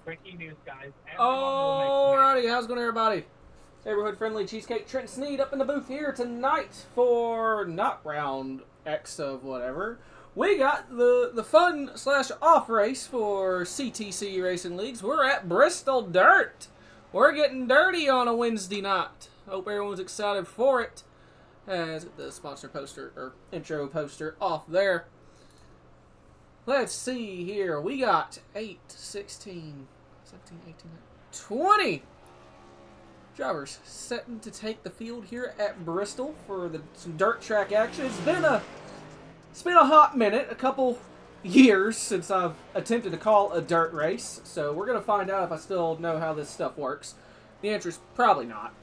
Breaking news, guys. Alrighty, how's it going, everybody? Neighborhood friendly cheesecake Trent Sneed up in the booth here tonight for not round X of whatever. We got the fun slash off race for CTC Racing Leagues. We're at Bristol Dirt. We're getting dirty on a Wednesday night. Hope everyone's excited for it. Let's get the sponsor poster or intro poster off there. Let's see here. We got 8, 16, 17, 18, 20 drivers setting to take the field here at Bristol for some dirt track action. It's been a hot minute, a couple years since I've attempted to call a dirt race, so we're going to find out if I still know how this stuff works. The answer is probably not.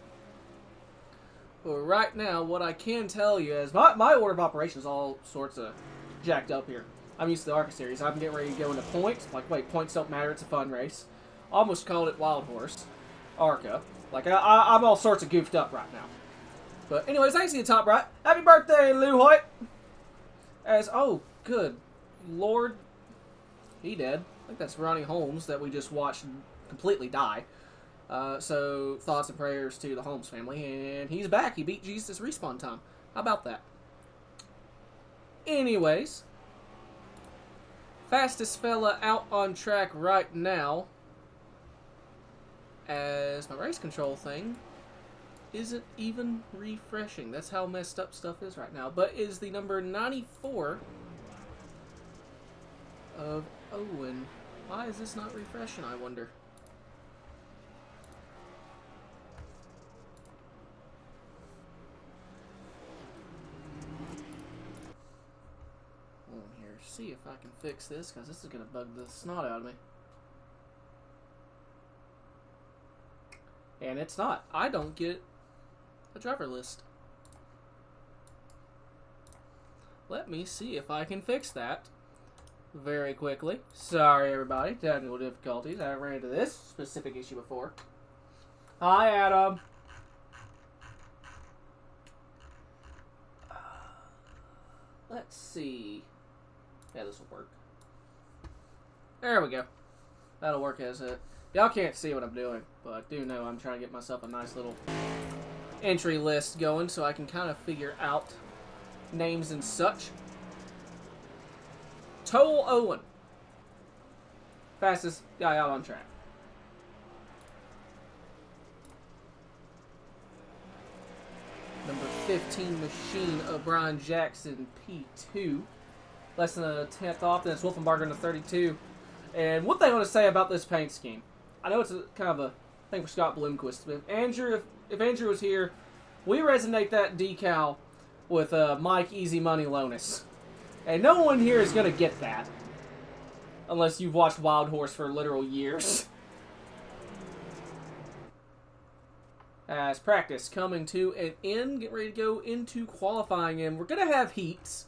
But right now, what I can tell you is my order of operations is all sorts of jacked up here. I'm used to the ARCA series. I'm getting ready to go into points. Like, wait, points don't matter. It's a fun race. Almost called it Wild Horse. ARCA. Like, I'm all sorts of goofed up right now. But anyways, thanks to the top right. Happy birthday, Lou Hoyt. Oh, good Lord. He dead. I think that's Ronnie Holmes that we just watched completely die. So, thoughts and prayers to the Holmes family. And he's back. He beat Jesus' respawn time. How about that? Anyways. Fastest fella out on track right now, as my race control thing isn't even refreshing. That's how messed up stuff is right now. But is the number 94 of Owen. Why is this not refreshing, I wonder? See if I can fix this, because this is going to bug the snot out of me. And it's not. I don't get a driver list. Let me see if I can fix that very quickly. Sorry, everybody. Technical difficulties. I ran into this specific issue before. Hi, Adam. Let's see. Yeah, this will work. There we go. That'll work as it. Y'all can't see what I'm doing, but I do know I'm trying to get myself a nice little entry list going so I can kind of figure out names and such. Toll Owen. Fastest guy out on track. Number 15 machine of Brian Jackson, P2. Less than a tenth off, then it's Wolfenbarger in the 32. And one thing I want to say about this paint scheme, I know it's kind of a thing for Scott Bloomquist, but if Andrew was here, we resonate that decal with Mike Easy Money Lonis. And no one here is going to get that, unless you've watched Wild Horse for literal years. As practice coming to an end, get ready to go into qualifying, and we're going to have heats.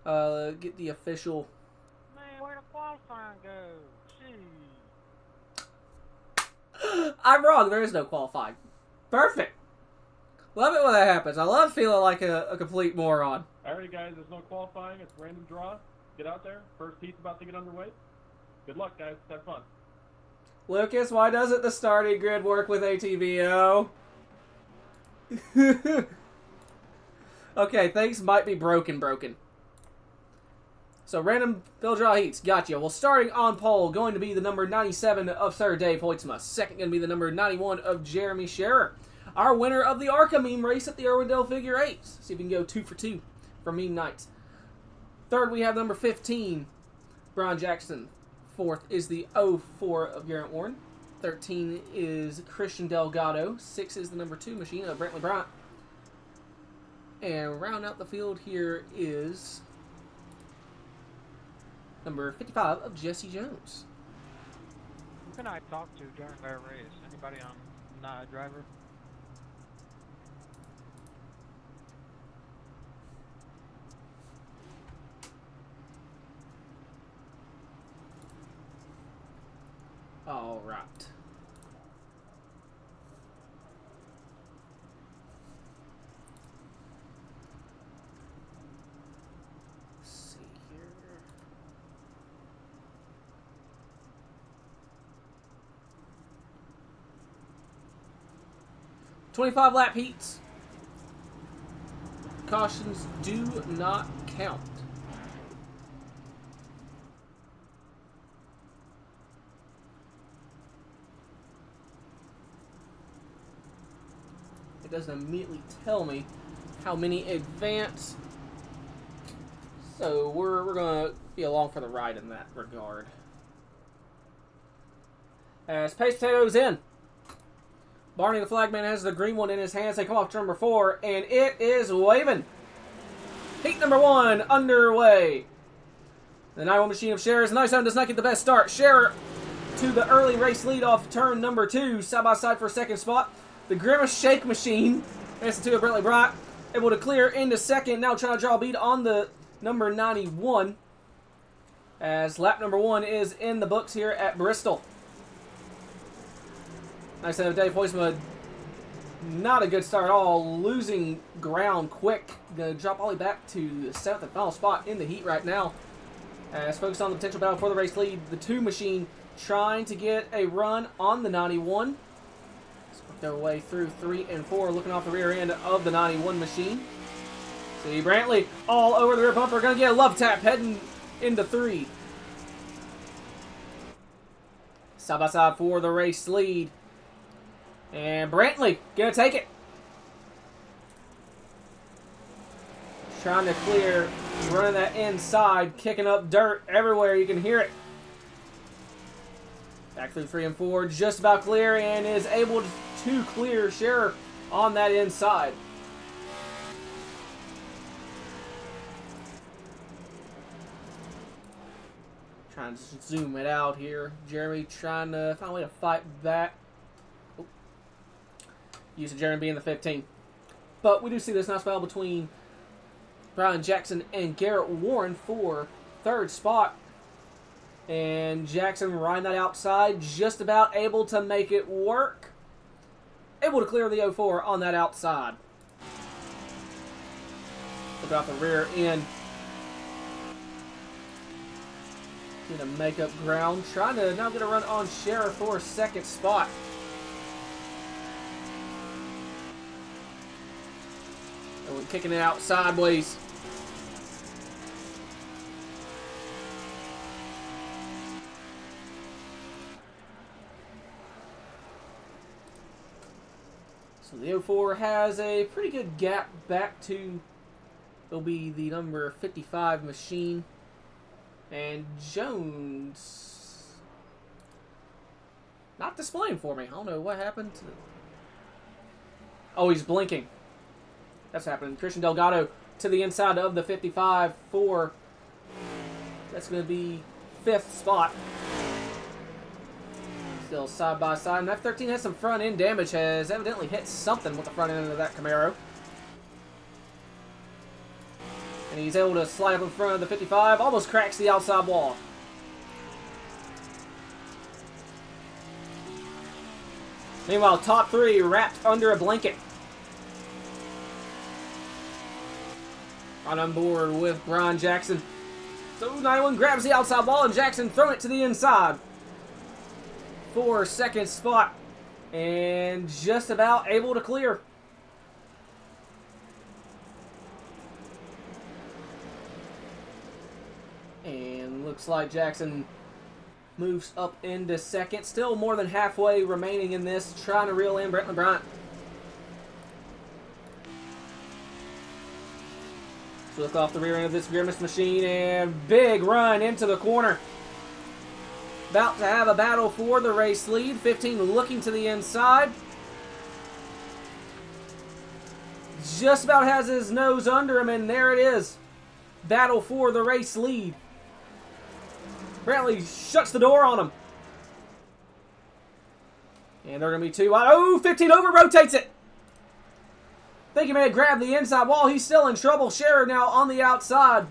Get the official. Man, where the qualifying go? Gee. I'm wrong. There is no qualifying. Perfect. Love it when that happens. I love feeling like a complete moron. Alright, guys. There's no qualifying. It's random draw. Get out there. First heat's about to get underway. Good luck, guys. Have fun. Lucas, why doesn't the starting grid work with ATVO? Okay, things might be broken. So, random fill draw heats. Gotcha. Well, starting on pole, going to be the number 97 of Sir Dave Hoytsma. Second, going to be the number 91 of Jeremy Scherer. Our winner of the ARCA meme race at the Irwindale Figure 8. See if we can go 2 for 2 for meme nights. Third, we have number 15, Brian Jackson. Fourth is the 04 of Garrett Warren. 13 is Christian Delgado. 6 is the number 2 machine of Brantley Bryant. And round out the field here is number 55 of Jesse Jones. Who can I talk to during their race? Anybody on not a driver? All right. 25 lap heats. Cautions do not count. It doesn't immediately tell me how many advance. So we're going to be along for the ride in that regard. As Pace Potatoes in. Barney the Flagman has the green one in his hands. They come off to number 4, and it is waving. Heat number 1 underway. The 91 machine of Scherer. Nice one, does not get the best start. Scherer to the early race lead off turn number 2, side by side for second spot. The Grimace Shake Machine, thanks to Brentley Bryant, able to clear into second. Now trying to draw a beat on the number 91. As lap number 1 is in the books here at Bristol. Nice end of Dave Hoisma. Not a good start at all. Losing ground quick. Going to drop all the way back to the 7th and final spot in the heat right now. As focused on the potential battle for the race lead. The 2 machine trying to get a run on the 91. Work their way through 3 and 4. Looking off the rear end of the 91 machine. See Brantley all over the rear bumper. Going to get a love tap heading into 3. Side by side for the race lead. And Brantley gonna take it. Trying to clear, running that inside, kicking up dirt everywhere. You can hear it. Back through 3 and 4, just about clear, and is able to clear Scherer on that inside. Trying to zoom it out here. Jeremy trying to find a way to fight back. Used to Jeremy being the 15. But we do see this nice battle between Brian Jackson and Garrett Warren for 3rd spot. And Jackson riding that outside, just about able to make it work. Able to clear the 04 on that outside. Look out the rear end. Gonna make up ground. Trying to now get a run on Scherer for 2nd spot. And kicking it out sideways. So the 04 has a pretty good gap back to, it'll be the number 55 machine. And Jones not displaying for me. I don't know what happened to. Oh, he's blinking. That's happening. Christian Delgado to the inside of the 55 for, that's going to be 5th spot. Still side by side. And F13 has some front end damage. Has evidently hit something with the front end of that Camaro. And he's able to slide up in front of the 55. Almost cracks the outside wall. Meanwhile, top 3 wrapped under a blanket. Right on board with Brian Jackson. So 91 grabs the outside wall and Jackson throwing it to the inside. For 2nd spot. And just about able to clear. And looks like Jackson moves up into 2nd. Still more than halfway remaining in this. Trying to reel in Brentley Bryant. So look off the rear end of this Grimace machine and big run into the corner. About to have a battle for the race lead. 15 looking to the inside. Just about has his nose under him, and there it is. Battle for the race lead. Brantley shuts the door on him. And they're going to be 2 wide. Oh, 15 over, rotates it. Think he may have grabbed the inside wall. He's still in trouble. Scherer now on the outside.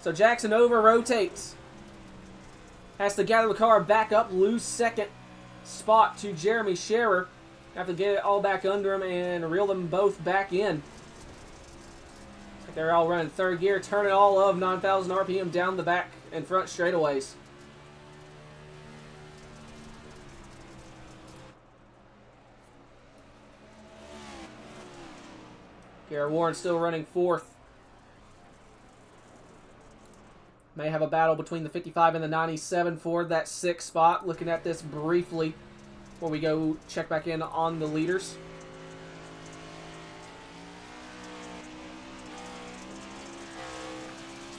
So Jackson over rotates. Has to gather the car back up. Lose 2nd spot to Jeremy Scherer. Have to get it all back under him and reel them both back in. They're all running 3rd gear. Turning all of 9,000 RPM down the back and front straightaways. Garrett Warren still running 4th. May have a battle between the 55 and the 97 for that 6th spot. Looking at this briefly before we go check back in on the leaders.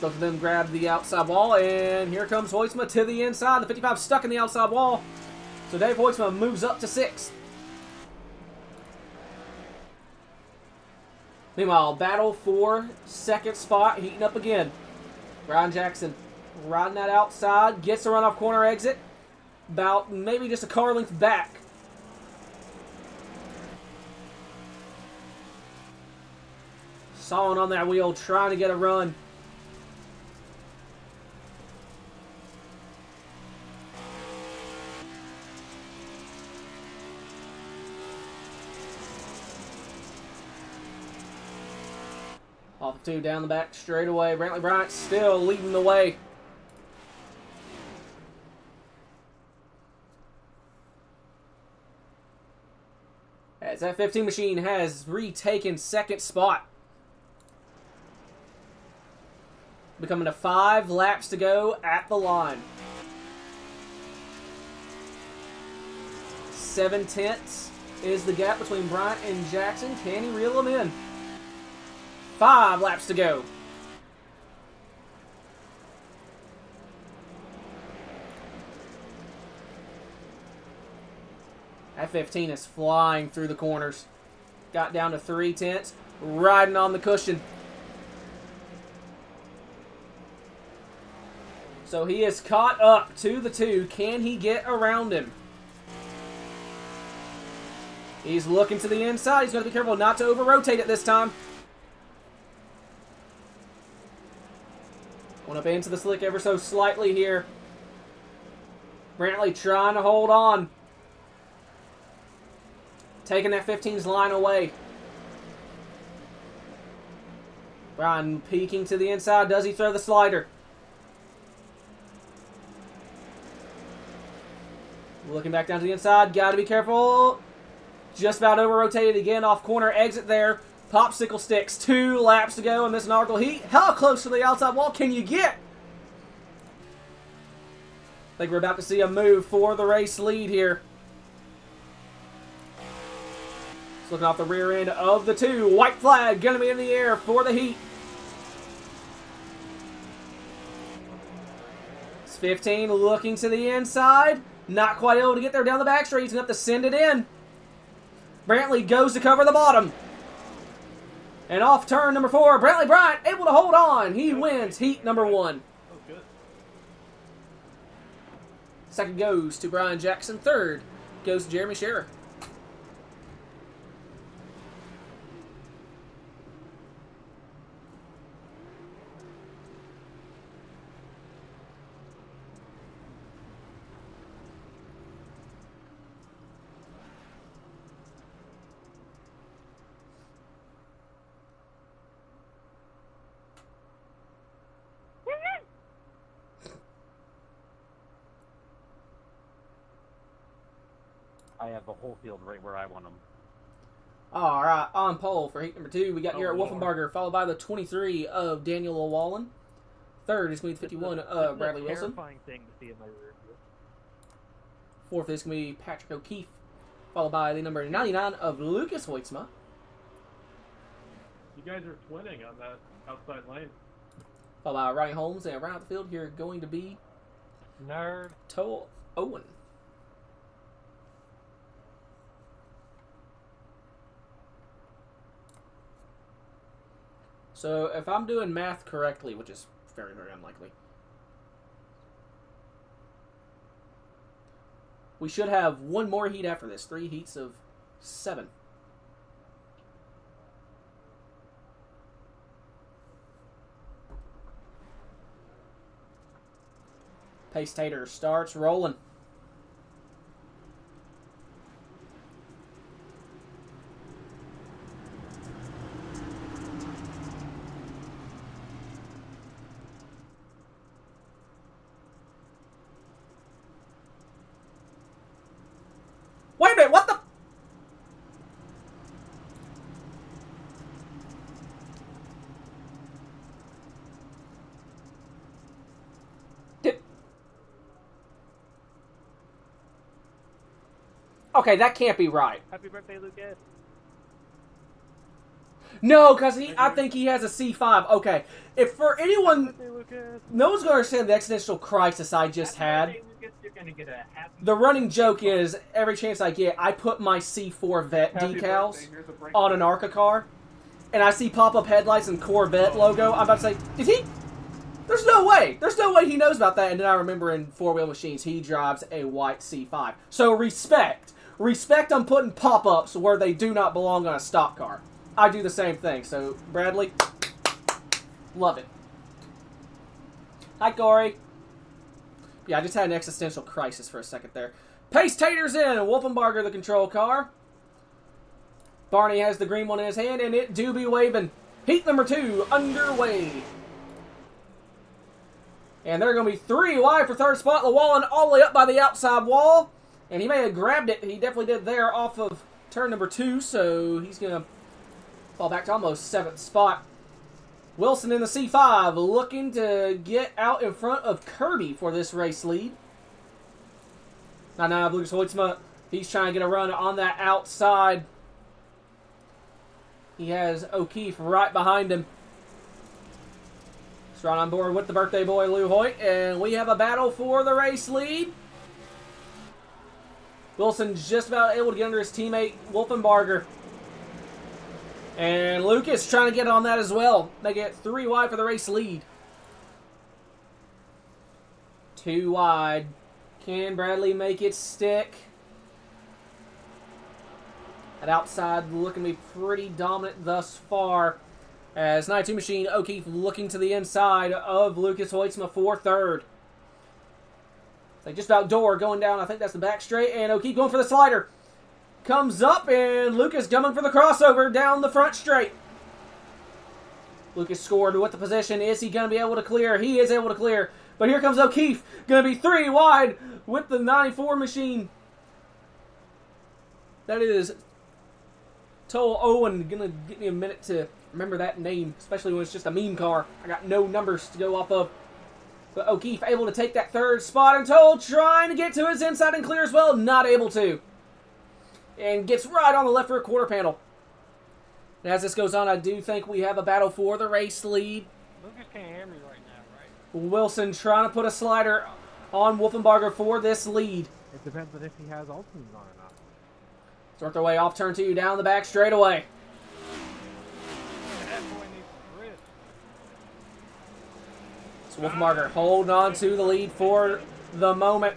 Both of them grab the outside wall, and here comes Hoytsma to the inside. The 55 stuck in the outside wall. So Dave Hoytsma moves up to 6th. Meanwhile, battle for 2nd spot, heating up again. Brian Jackson riding that outside, gets the runoff corner exit. About maybe just a car length back. Sawing on that wheel, trying to get a run. Off the 2 down the back straight away. Brantley Bryant still leading the way. As that 15 machine has retaken 2nd spot. Becoming to 5 laps to go at the line. 7/10 is the gap between Bryant and Jackson. Can he reel them in? 5 laps to go. That 15 is flying through the corners. Got down to 3/10. Riding on the cushion. So he is caught up to the 2. Can he get around him? He's looking to the inside. He's going to be careful not to over-rotate it this time. Going up into the slick ever so slightly here. Brantley trying to hold on. Taking that 15's line away. Brian peeking to the inside. Does he throw the slider? Looking back down to the inside. Got to be careful. Just about over-rotated again. Off corner exit there. Popsicle sticks. 2 laps to go in this inaugural heat. How close to the outside wall can you get? I think we're about to see a move for the race lead here. Just looking off the rear end of the 2. White flag going to be in the air for the heat. It's 15 looking to the inside. Not quite able to get there down the back straight. He's going to have to send it in. Brantley goes to cover the bottom. And off turn number 4, Brantley Bryant able to hold on. He wins heat number 1. Oh, good. 2nd goes to Brian Jackson. 3rd goes to Jeremy Scherer. I have the whole field right where I want them. All right, on pole for heat number 2, we got Garrett Lord. Wolfenbarger, followed by the 23 of Daniel O'Wallen. 3rd is going to be the 51 of Bradley Wilson. Terrifying thing to see in my rear view. 4th is going to be Patrick O'Keefe, followed by the number 99 of Lucas Hoytsma. You guys are twinning on that outside lane. Followed by Ronnie Holmes, and around the field here going to be Nerd. Toll Owen. So if I'm doing math correctly, which is very, very unlikely, we should have 1 more heat after this. 3 heats of 7. Pace Tater starts rolling. Wait a minute, what the? Okay, that can't be right. Happy birthday, Lucas. No, because I think he has a C5. Okay, if for Happy anyone, birthday, Lucas. no one's going to understand the existential crisis I just had. Happy birthday, Lucas. You're gonna get a happy. The running joke is, every chance I get, I put my C4 Vet Happy decals birthday, here's a break. on an ARCA car, and I see pop-up headlights and Corvette logo. I'm about to say, did he? There's no way. There's no way he knows about that. And then I remember in Four Wheel Machines, he drives a white C5. So respect. Respect on putting pop-ups where they do not belong on a stock car. I do the same thing. So, Bradley, love it. Hi, Corey. Yeah, I just had an existential crisis for a second there. Pace Taters in. Wolfenbarger, the control car. Barney has the green one in his hand, and it do be waving. Heat number 2 underway. And they're going to be 3 wide for third spot. Llewellyn all the way up by the outside wall. And he may have grabbed it. He definitely did there off of turn number 2. So he's going to fall back to almost 7th spot. Wilson in the C5 looking to get out in front of Kirby for this race lead. Now, Lucas Hoytsma, he's trying to get a run on that outside. He has O'Keefe right behind him. He's right on board with the birthday boy, Lou Hoyt. And we have a battle for the race lead. Wilson's just about able to get under his teammate, Wolfenbarger. And Lucas trying to get on that as well. They get 3 wide for the race lead. 2 wide. Can Bradley make it stick? That outside looking to be pretty dominant thus far. As 92 Machine O'Keefe looking to the inside of Lucas Hoytsma for third. They just outdoor going down. I think that's the back straight. And O'Keefe going for the slider. Comes up, and Lucas coming for the crossover down the front straight. Lucas scored with the position. Is he going to be able to clear? He is able to clear. But here comes O'Keefe. Going to be 3 wide with the 94 Machine. That is Toll Owen. Going to give me a minute to remember that name, especially when it's just a meme car. I got no numbers to go off of. But O'Keefe able to take that third spot, and Toll trying to get to his inside and clear as well. Not able to. And gets right on the left rear quarter panel. And as this goes on, I do think we have a battle for the race lead. Lucas can't hear me right now, right? Wilson trying to put a slider on Wolfenbarger for this lead. It depends on if he has ultimates on or not. Start their way off turn 2 down the back straightaway. That boy needs some grip. So Wolfenbarger holding on to the lead for the moment.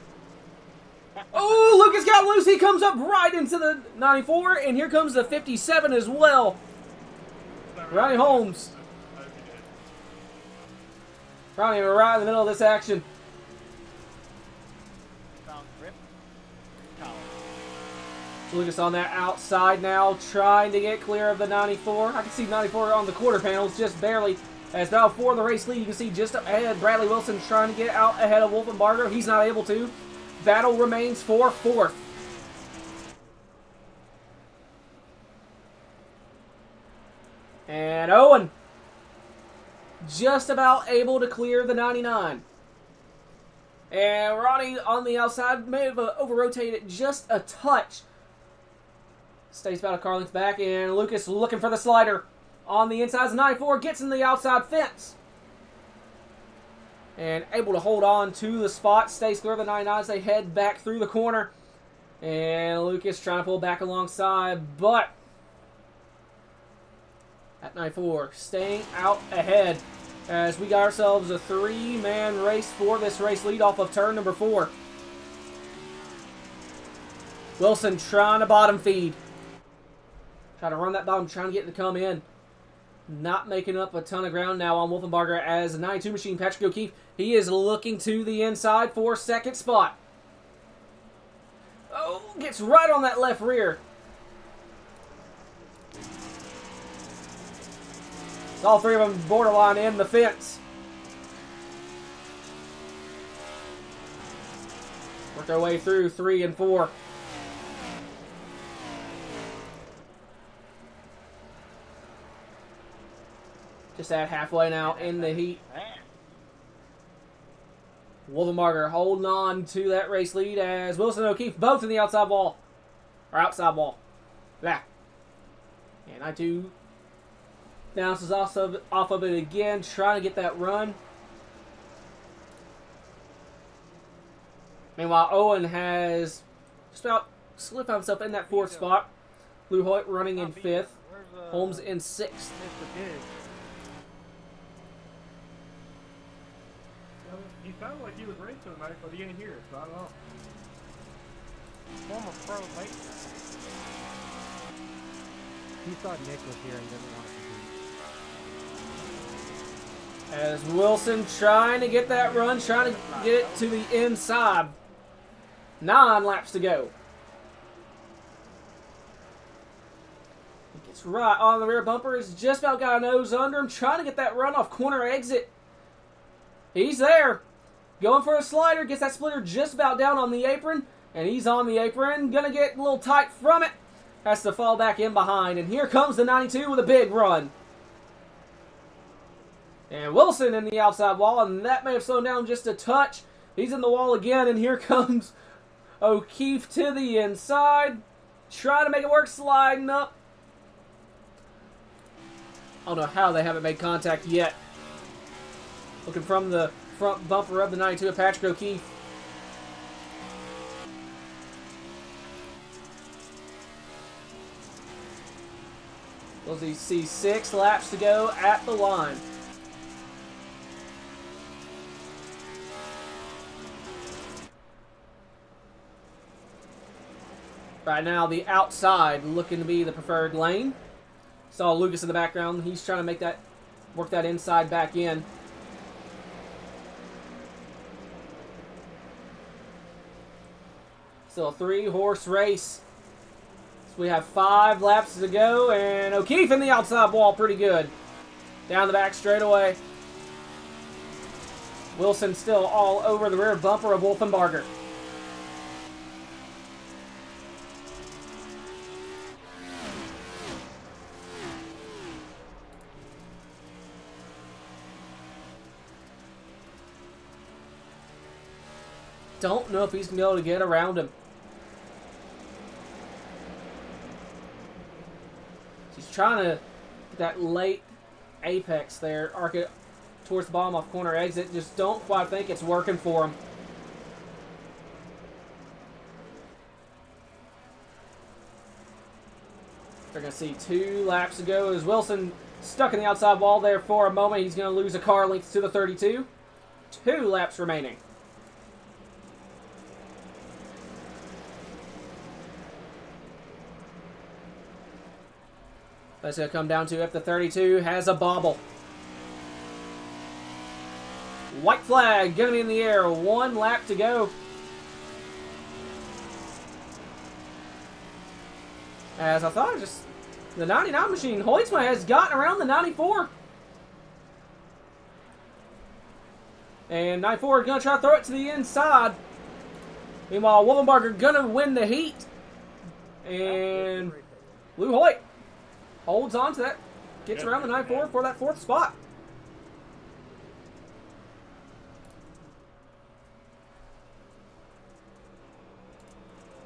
Oh, Lucas got loose. He comes up right into the 94, and here comes the 57 as well. Ronnie Holmes. Ronnie, we're right in the middle of this action. Found grip. So Lucas on that outside now, trying to get clear of the 94. I can see 94 on the quarter panels, just barely. As now for the race lead, you can see just up ahead, Bradley Wilson trying to get out ahead of Wolfenbarger. He's not able to. Battle remains for 4th. And Owen just about able to clear the 99. And Ronnie on the outside may have over-rotated just a touch. Stays about a car length back, and Lucas looking for the slider. On the inside, 94 gets in the outside fence. And able to hold on to the spot. Stays clear of the 99 as they head back through the corner. And Lucas trying to pull back alongside, but at 94 staying out ahead as we got ourselves a 3-man race for this race lead off of turn number 4. Wilson trying to bottom feed. Trying to run that bottom, trying to get it to come in. Not making up a ton of ground now on Wolfenbarger as the 92 Machine, Patrick O'Keefe. He is looking to the inside for 2nd spot. Oh, gets right on that left rear. All 3 of them borderline in the fence. Work their way through 3 and 4. Just at halfway now in the heat. Wolfenbarger holding on to that race lead as Wilson and O'Keefe both in the outside wall. Or outside wall. There. And I do bounces off of it again, trying to get that run. Meanwhile, Owen has just about solidified himself in that 4th spot. Lou Hoyt running in 5th. Holmes in 6th. Mr. Diggs? He sounded like he was racing tonight, but he ain't here, so I don't know. Former pro late. He thought Nick was here and didn't want to be. As Wilson trying to get that run, trying to get it to the inside. 9 laps to go. He gets right on the rear bumper. He's just about got a nose under him, trying to get that run off corner exit. He's there. Going for a slider, gets that splitter just about down on the apron, and he's on the apron. Gonna get a little tight from it. Has to fall back in behind, and here comes the 92 with a big run. And Wilson in the outside wall, and that may have slowed down just a touch. He's in the wall again, and here comes O'Keefe to the inside. Trying to make it work, sliding up. I don't know how they haven't made contact yet. Looking from the front bumper of the 92 of Patrick O'Keefe. We'll see 6 laps to go at the line. Right now, the outside looking to be the preferred lane. Saw Lucas in the background. He's trying to make that, work that inside back in. Still a 3-horse race. So we have 5 laps to go, and O'Keefe in the outside wall, pretty good. Down the back straightaway. Wilson still all over the rear bumper of Wolfenbarger. Don't know if he's going to be able to get around him. He's trying to get that late apex there, arc it towards the bottom off corner exit. Just don't quite think it's working for him. They're going to see 2 laps to go as Wilson stuck in the outside wall there for a moment. He's going to lose a car length to the 32. 2 laps remaining. That's going to come down to if the 32 has a bobble. White flag going to be in the air. 1 lap to go. As I thought, just the 99 machine, Hoytsma has gotten around the 94. And 94 is going to try to throw it to the inside. Meanwhile, Wolfenbarger going to win the heat. And Lou Hoyt holds on to that. Gets around the 94 for that 4th spot.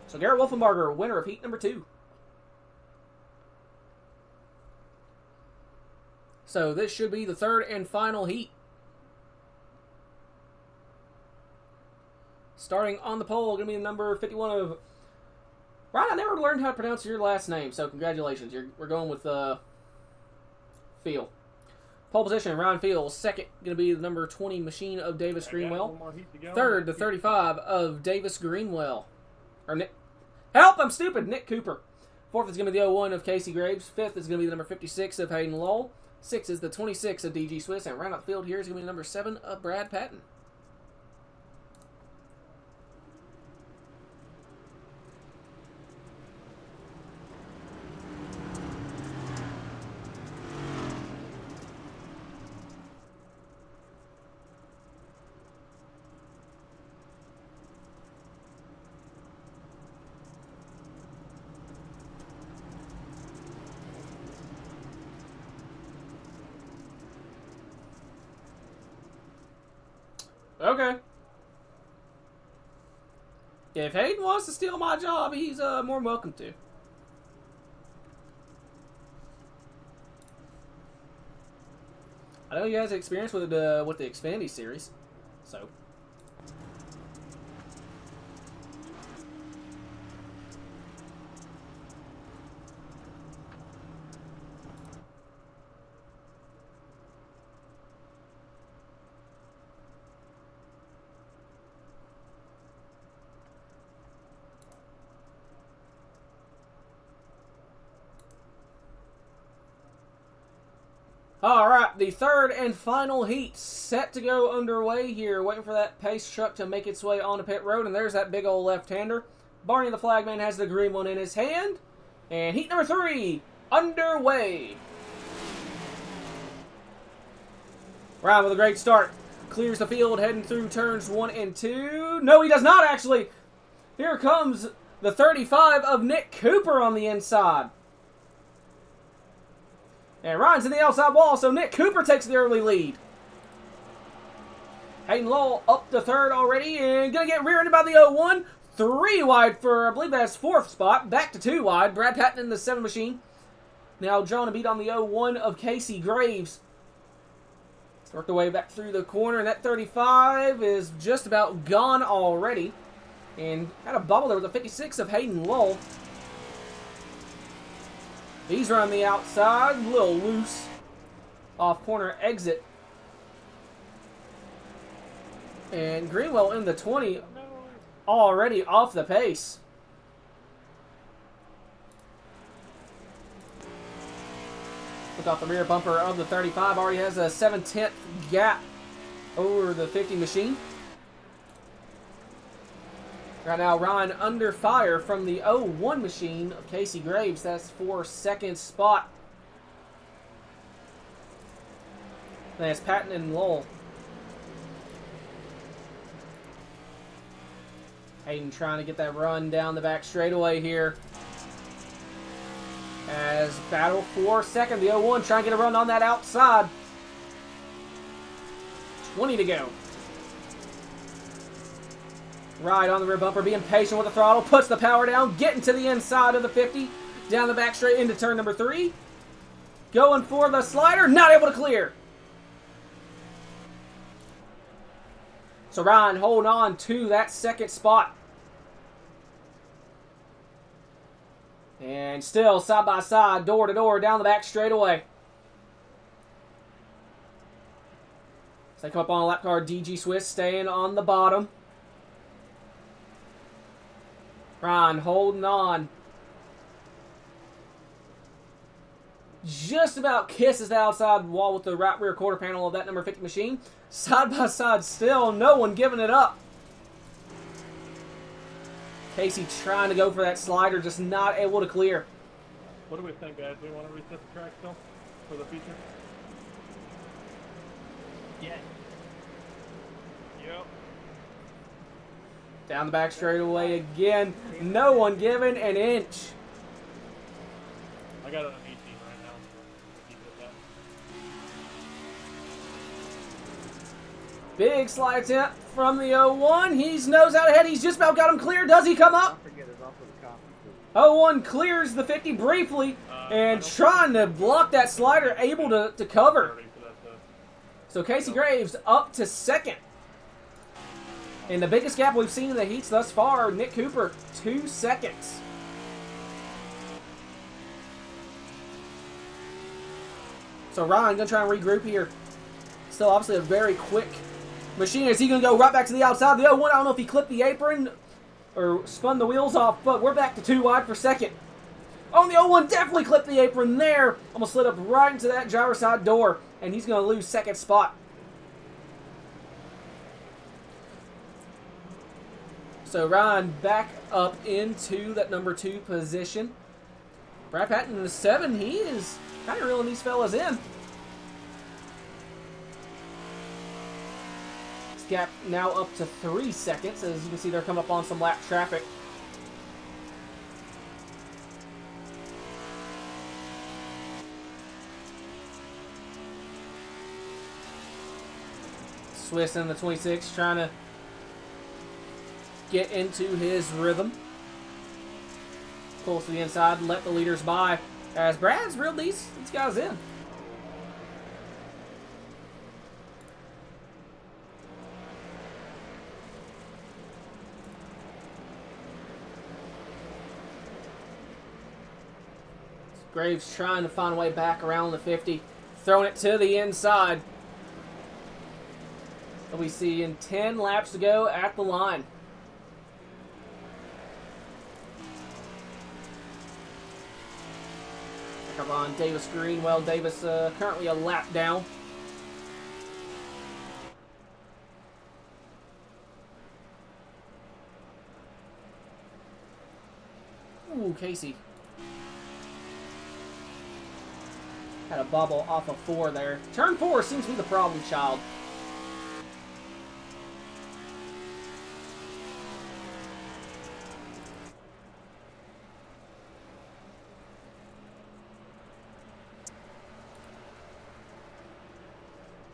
So Garrett Wolfenbarger, winner of heat number 2. So this should be the 3rd and final heat. Starting on the pole, going to be the number 51 of... Ryan, I never learned how to pronounce your last name, so congratulations. We're going with Field. Pole position, Ryan Field. 2nd, going to be the number 20 machine of Davis Greenwell. 3rd, the 35 of Davis Greenwell. Or Nick... Help, I'm stupid! Nick Cooper. 4th is going to be the 01 of Casey Graves. 5th is going to be the number 56 of Hayden Lowell. 6th is the 26 of DG Swiss. And round out the field here is going to be the number 7 of Brad Patton. If Hayden wants to steal my job, he's more than welcome to. I know you guys have experience with the Xfinity series, so. Alright, the third and final heat set to go underway here. Waiting for that pace truck to make its way onto pit road. And there's that big old left-hander. Barney the flagman has the green one in his hand. And heat number 3 underway. Ryan with a great start. Clears the field heading through turns 1 and 2. No, he does not actually. Here comes the 35 of Nick Cooper on the inside. And Ryan's in the outside wall, so Nick Cooper takes the early lead. Hayden Lowell up to third already, and going to get rear-ended by the 0-1. 3 wide for, I believe that's 4th spot. Back to 2 wide. Brad Patton in the 7 machine. Now drawing a beat on the 0-1 of Casey Graves. Work their way back through the corner, and that 35 is just about gone already. And had a bubble there with the 56 of Hayden Lowell. He's running the outside, a little loose. Off corner exit. And Greenwell in the 20, already off the pace. Look off the rear bumper of the 35, already has a 7/10 gap over the 50 machine. Right now, Ryan under fire from the 0-1 machine of Casey Graves. That's for 2nd spot. That's Patton and Lowell. Hayden trying to get that run down the back straightaway here. As battle for 2nd, the 0-1 trying to get a run on that outside. 20 to go. Right on the rear bumper, being patient with the throttle, puts the power down, getting to the inside of the 50, down the back straight into turn number 3. Going for the slider, not able to clear. So Ryan holding on to that 2nd spot. And still side by side, door to door, down the back straightaway. As they come up on a lap car, DG Swiss staying on the bottom. Ryan holding on. Just about kisses the outside wall with the right rear quarter panel of that number 50 machine. Side by side still, no one giving it up. Casey trying to go for that slider, just not able to clear. What do we think, guys? Do we want to reset the track still for the feature? Yes. Yep. Down the back straightaway again. No one giving an inch. I got it on 18 right now. Keep it at that. Big slide attempt from the 0-1. He's nose out ahead. He's just about got him clear. Does he come up? 0-1 clears the 50 briefly and trying to block that slider, able to cover. So Casey Graves up to 2nd. And the biggest gap we've seen in the heats thus far, Nick Cooper, 2 seconds. So Ryan going to try and regroup here. Still obviously a very quick machine. Is he going to go right back to the outside? The 0-1, I don't know if he clipped the apron or spun the wheels off, but we're back to 2 wide for 2nd. Oh, the 0-1 definitely clipped the apron there. Almost slid up right into that driver's side door, and he's going to lose 2nd spot. So Ryan back up into that number 2 position. Brad Patton in the 7, he is kind of reeling these fellas in. This gap now up to 3 seconds. As you can see, they're coming up on some lap traffic. Swiss in the 26 trying to get into his rhythm. Pulls to the inside, let the leaders by. As Brad's reeled these guys in. Graves trying to find a way back around the 50. Throwing it to the inside. We see in 10 laps to go at the line. Check up on Davis Greenwell. Davis currently a lap down. Ooh, Casey. Had a bubble off of 4 there. Turn 4 seems to be the problem child.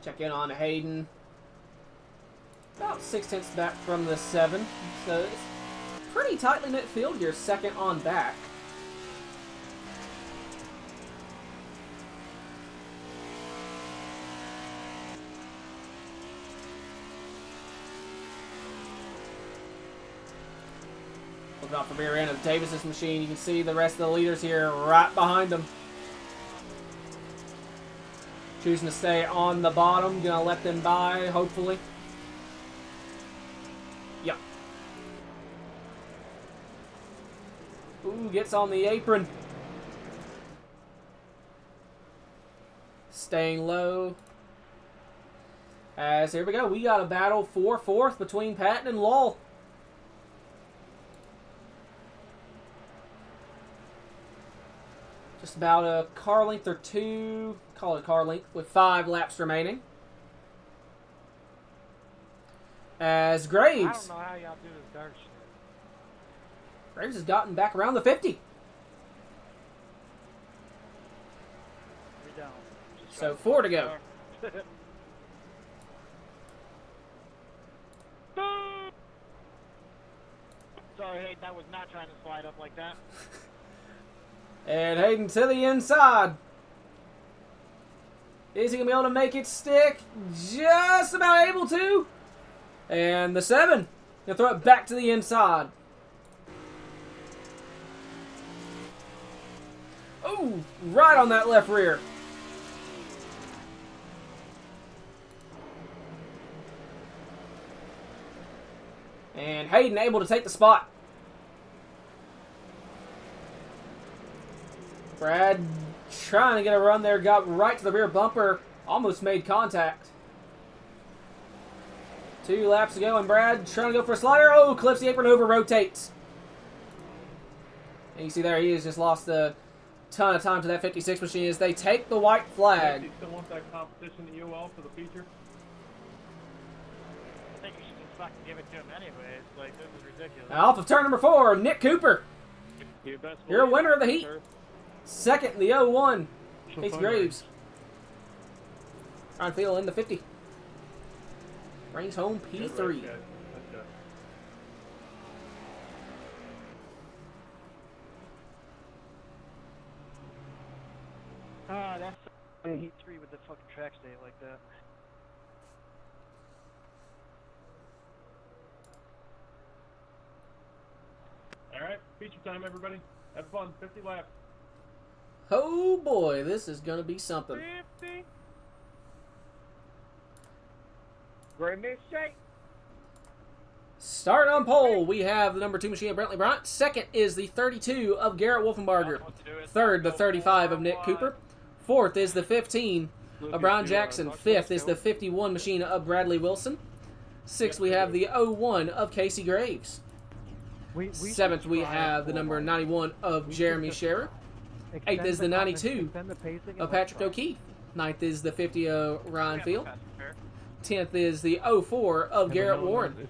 Check in on Hayden. About 6/10 back from the 7. So it's pretty tightly knit field here, second on back. Looking off the rear end of Davis's machine, you can see the rest of the leaders here right behind them. Choosing to stay on the bottom, gonna let them by, hopefully. Yep. Ooh, gets on the apron. Staying low. As here we go, we got a battle for 4th between Patton and Lowell. Just about a car length or 2, call it a car length, with 5 laps remaining. As Graves. I don't know how y'all do this dirt shit. Graves has gotten back around the 50. We don't. Just So try 4 to go. Sorry, Hayden, I was not trying to slide up like that. And Hayden to the inside. Is he going to be able to make it stick? Just about able to. And the 7. He'll throw it back to the inside. Ooh, right on that left rear. And Hayden able to take the spot. Brad trying to get a run there, got right to the rear bumper, almost made contact. 2 laps to go, and Brad trying to go for a slider. Oh, clips the apron over, rotates. And you see there, he has just lost a ton of time to that 56 machine as they take the white flag. Do you still want that competition at UL for the future? I think you should just fucking give it to him anyways. Like, this is ridiculous. Now off of turn number 4, Nick Cooper. Your best You're a believe, winner of the heat. sir. Second in the 01, So Casey fun, Graves. Ryan Field in the 50. Brings home Good race, P3. guys. That's good. Ah, that's Heat 3 with the fucking track stay like that. Alright, feature time, everybody. Have fun. 50 laps. Oh boy, this is going to be something. 50. Great mistake. Starting on pole, we have the number 2 machine of Brentley Bryant. Second is the 32 of Garrett Wolfenbarger. Third, the 35 of Nick Cooper. Fourth is the 15 of Brian Jackson. Fifth is the 51 machine of Bradley Wilson. Sixth, we have the 01 of Casey Graves. Seventh, we have the number 91 of Jeremy Scherer. Eighth is the 92 of Patrick O'Keefe. Ninth is the 50 of Ryan Field. 10th is the 04 of Garrett Warren.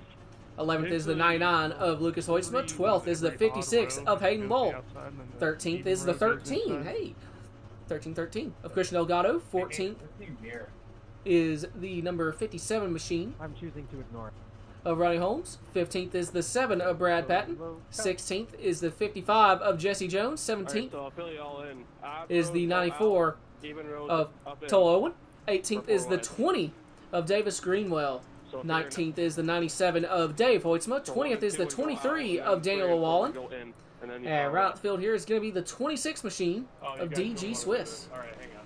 11th is the 99 of Lucas Hoytsma. 12th is the 56 of Hayden Lowell. 13th is the 13. Hey, 13 of Christian Delgado. 14th is the number 57 machine I'm choosing to ignore. of Ronnie Holmes. 15th is the 7 of Brad Patton. 16th is the 55 of Jesse Jones. 17th So I'll fill you all in. is the 94 of Tull Owen. 18th is the 20 of Davis Greenwell. 19th is the 97 of Dave Hoytsma. 20th is the 23 of Daniel O'Wallen. And right out the field here is going to be the 26 machine of DG Swiss. All right, hang on.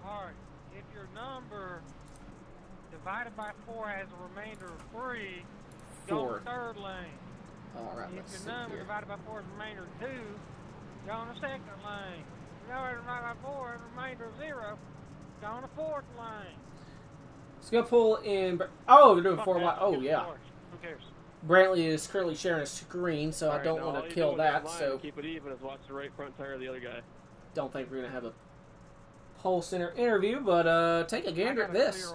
Alright, if your number divided by 4 has a remainder of 3, go 4. on the third lane. Alright, If let's your see number here. divided by 4 has a remainder of 2, go on the second lane. If your number divided by 4 has a remainder of 0, go on the fourth lane. Let's go pull in. Oh, they're doing Fuck 4 that, wide. Oh, who yeah. cares? Who cares? Brantley is currently sharing a screen, so I don't want to kill that. So keep it even. Is watch the right front tire of the other guy. don't think we're going to have a whole center interview, but take a gander at this.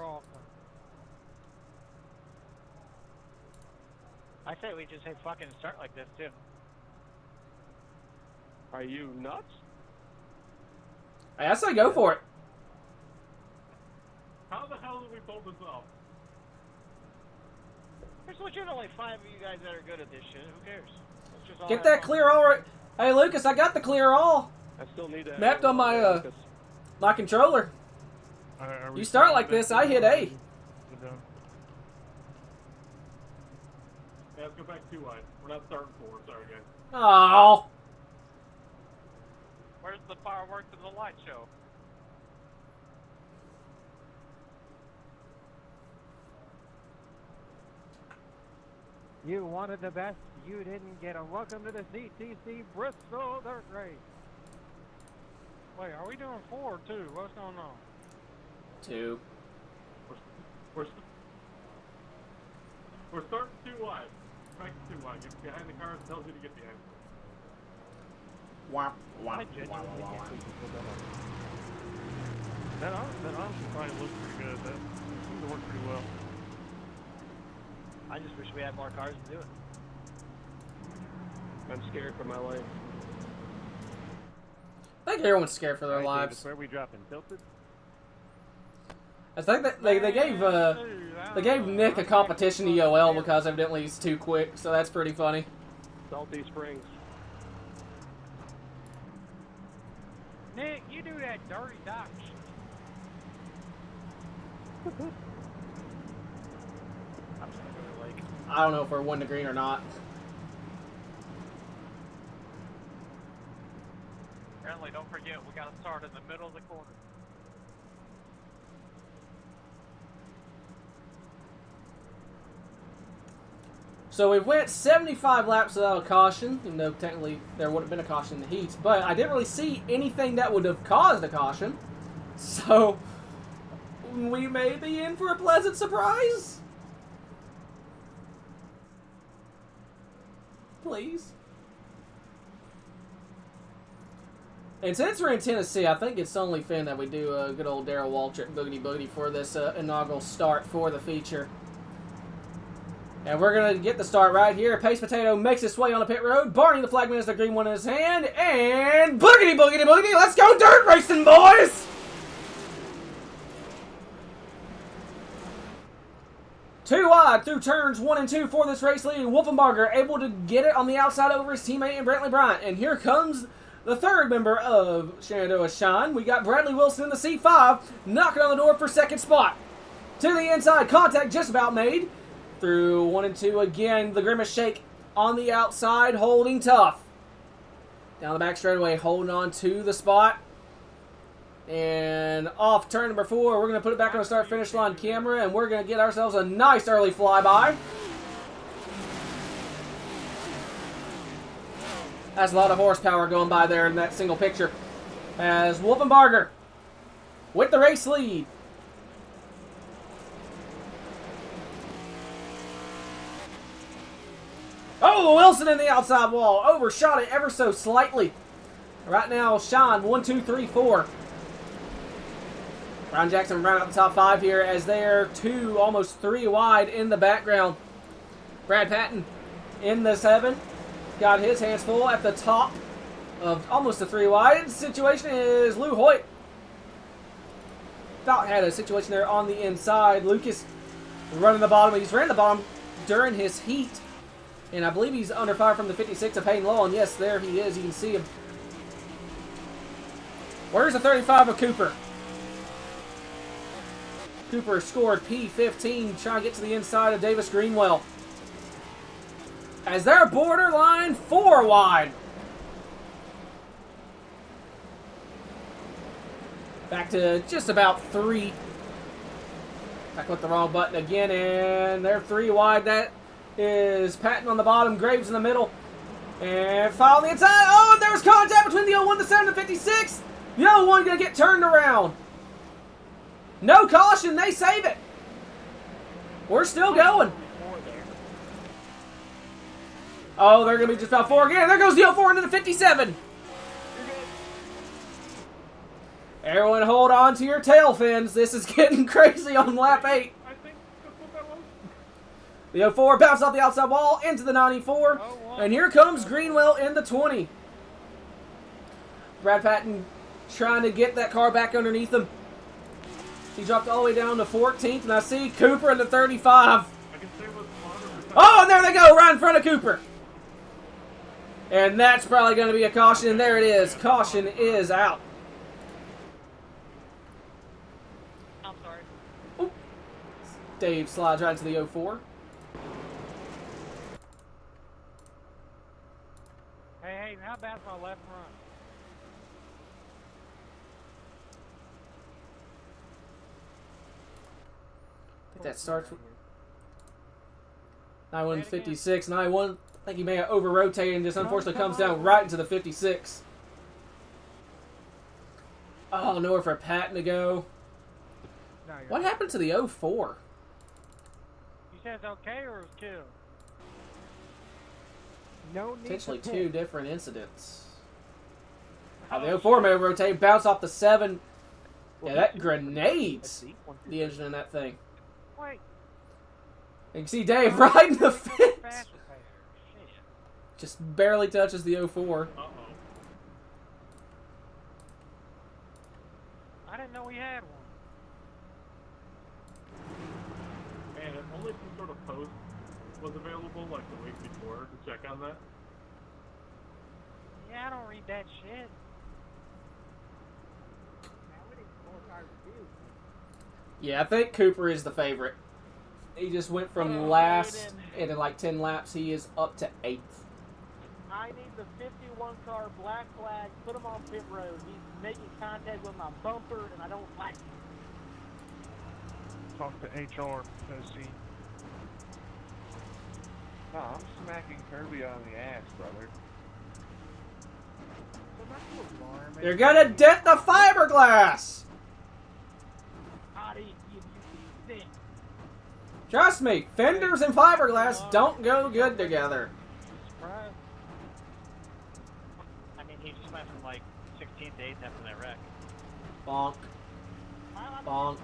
I say we just say fucking start like this too. Are you nuts? I say go for it. How the hell did we pull this off? There's legit only 5 of you guys that are good at this shit. Who cares? Let's just all Get have that fun. clear all right. Hey, Lucas, I got the clear all I still need to mapped on my my controller. You start like this, I hit A. Yeah, let's go back 2 wide. We're not starting 4. Sorry, guys. Oh. Where's the fireworks and the light show? You wanted the best, you didn't get 'em. Welcome to the CTC Bristol Dirt Race. Wait, are we doing 4 or 2? What's going on? 2. We're starting 2 wide. Back to 2 wide. Get behind the car. It tells you to get behind. Wow, wow, I wow, genuinely wow, can't wow. believe you pulled that off. That honestly probably looks pretty good. That seems to work pretty well. I just wish we had more cars to do it. I'm scared for my life. I think everyone's scared for their Alright, David, lives. where are we dropping? Tilted? I think that they gave Nick a competition to EOL because evidently he's too quick, so that's pretty funny. Salty Springs. Nick, you do that dirty dock shit. I'm just gonna go to the lake. I don't know if we're 1 to green or not. Apparently, don't forget, we gotta start in the middle of the corner. So we went 75 laps without a caution, even though technically there would have been a caution in the heats, but I didn't really see anything that would have caused a caution. So we may be in for a pleasant surprise. Please. And since we're in Tennessee, I think it's only fair that we do a good old Darrell Waltrip Boogity Boogity for this inaugural start for the feature. And we're going to get the start right here. Pace Potato makes his way on the pit road. Barney the flagman has the green one in his hand. And boogity, boogity, boogity. Let's go dirt racing, boys! Two wide through turns 1 and 2 for this race lead. Wolfenbarger able to get it on the outside over his teammate and Brantley Bryant. And here comes the third member of Shenandoah Shine. We got Bradley Wilson in the C5 knocking on the door for second spot. To the inside, contact just about made. Through 1 and 2 again, the Grimace Shake on the outside, holding tough. Down the back straightaway, holding on to the spot. And off turn number 4, we're going to put it back on the start-finish line camera, and we're going to get ourselves a nice early flyby. That's a lot of horsepower going by there in that single picture. As Wolfenbarger with the race lead. Oh, Wilson in the outside wall. Overshot it ever so slightly. Right now, Sean, 1, 2, 3, 4. Ryan Jackson round out the top 5 here as they're 2, almost 3 wide in the background. Brad Patton in the 7. Got his hands full at the top of almost a 3 wide situation is Lou Hoyt. Thought had a situation there on the inside. Lucas running the bottom. He's ran the bottom during his heat. And I believe he's under fire from the 56 of Hayden Law. And yes, there he is. You can see him. Where's the 35 of Cooper? Cooper scored P15, trying to get to the inside of Davis Greenwell. As they're borderline 4 wide. Back to just about 3. I clicked the wrong button again, and they're 3 wide. That is Patton on the bottom, Graves in the middle. And foul on the inside. Oh, and there's contact between the 01, the 7, and the 56. The 01 going to get turned around. No caution, they save it. We're still going. Oh, they're going to be just about 4 again. There goes the 04 into the 57. Everyone hold on to your tail fins. This is getting crazy on lap 8. I think that's what that was. The 04 bounced off the outside wall into the 94. And here comes Greenwell in the 20. Brad Patton trying to get that car back underneath him. He dropped all the way down to 14th. And I see Cooper in the 35. I can say what's smarter. Oh, and there they go, right in front of Cooper. And that's probably going to be a caution. And there it is. Caution is out. I'm sorry. Oop. Dave slides right into the 04. Hey, how about my left run? I think that starts with 9156. 91. I think he may have over-rotated and just unfortunately comes down right into the 56. Oh, nowhere for Patton to go. No, you're What not. happened to the 04? You said it's okay or it was killed? No need Potentially to 2 different incidents. Oh, the 04 may have rotated, bounce off the 7. Yeah, that grenades the engine in that thing. Wait. You can see Dave right in the fence. Fast repair. Shit. Just barely touches the 04. Uh-oh. I didn't know we had one. Man, if only some sort of post was available like the week before to check on that. Yeah, I don't read that shit. Yeah, I think Cooper is the favorite. He just went from last, and in like 10 laps, he is up to 8th. I need the 51 car black flag. Put him on pit road. He's making contact with my bumper, and I don't like it. Talk to HR, see. No, I'm smacking Kirby on the ass, brother. You're gonna dent the fiberglass! How do you give you these? Trust me, fenders and fiberglass don't go good together. Surprise. I mean, he just went from like 16th to 8th after that wreck. Bonk. Bonk.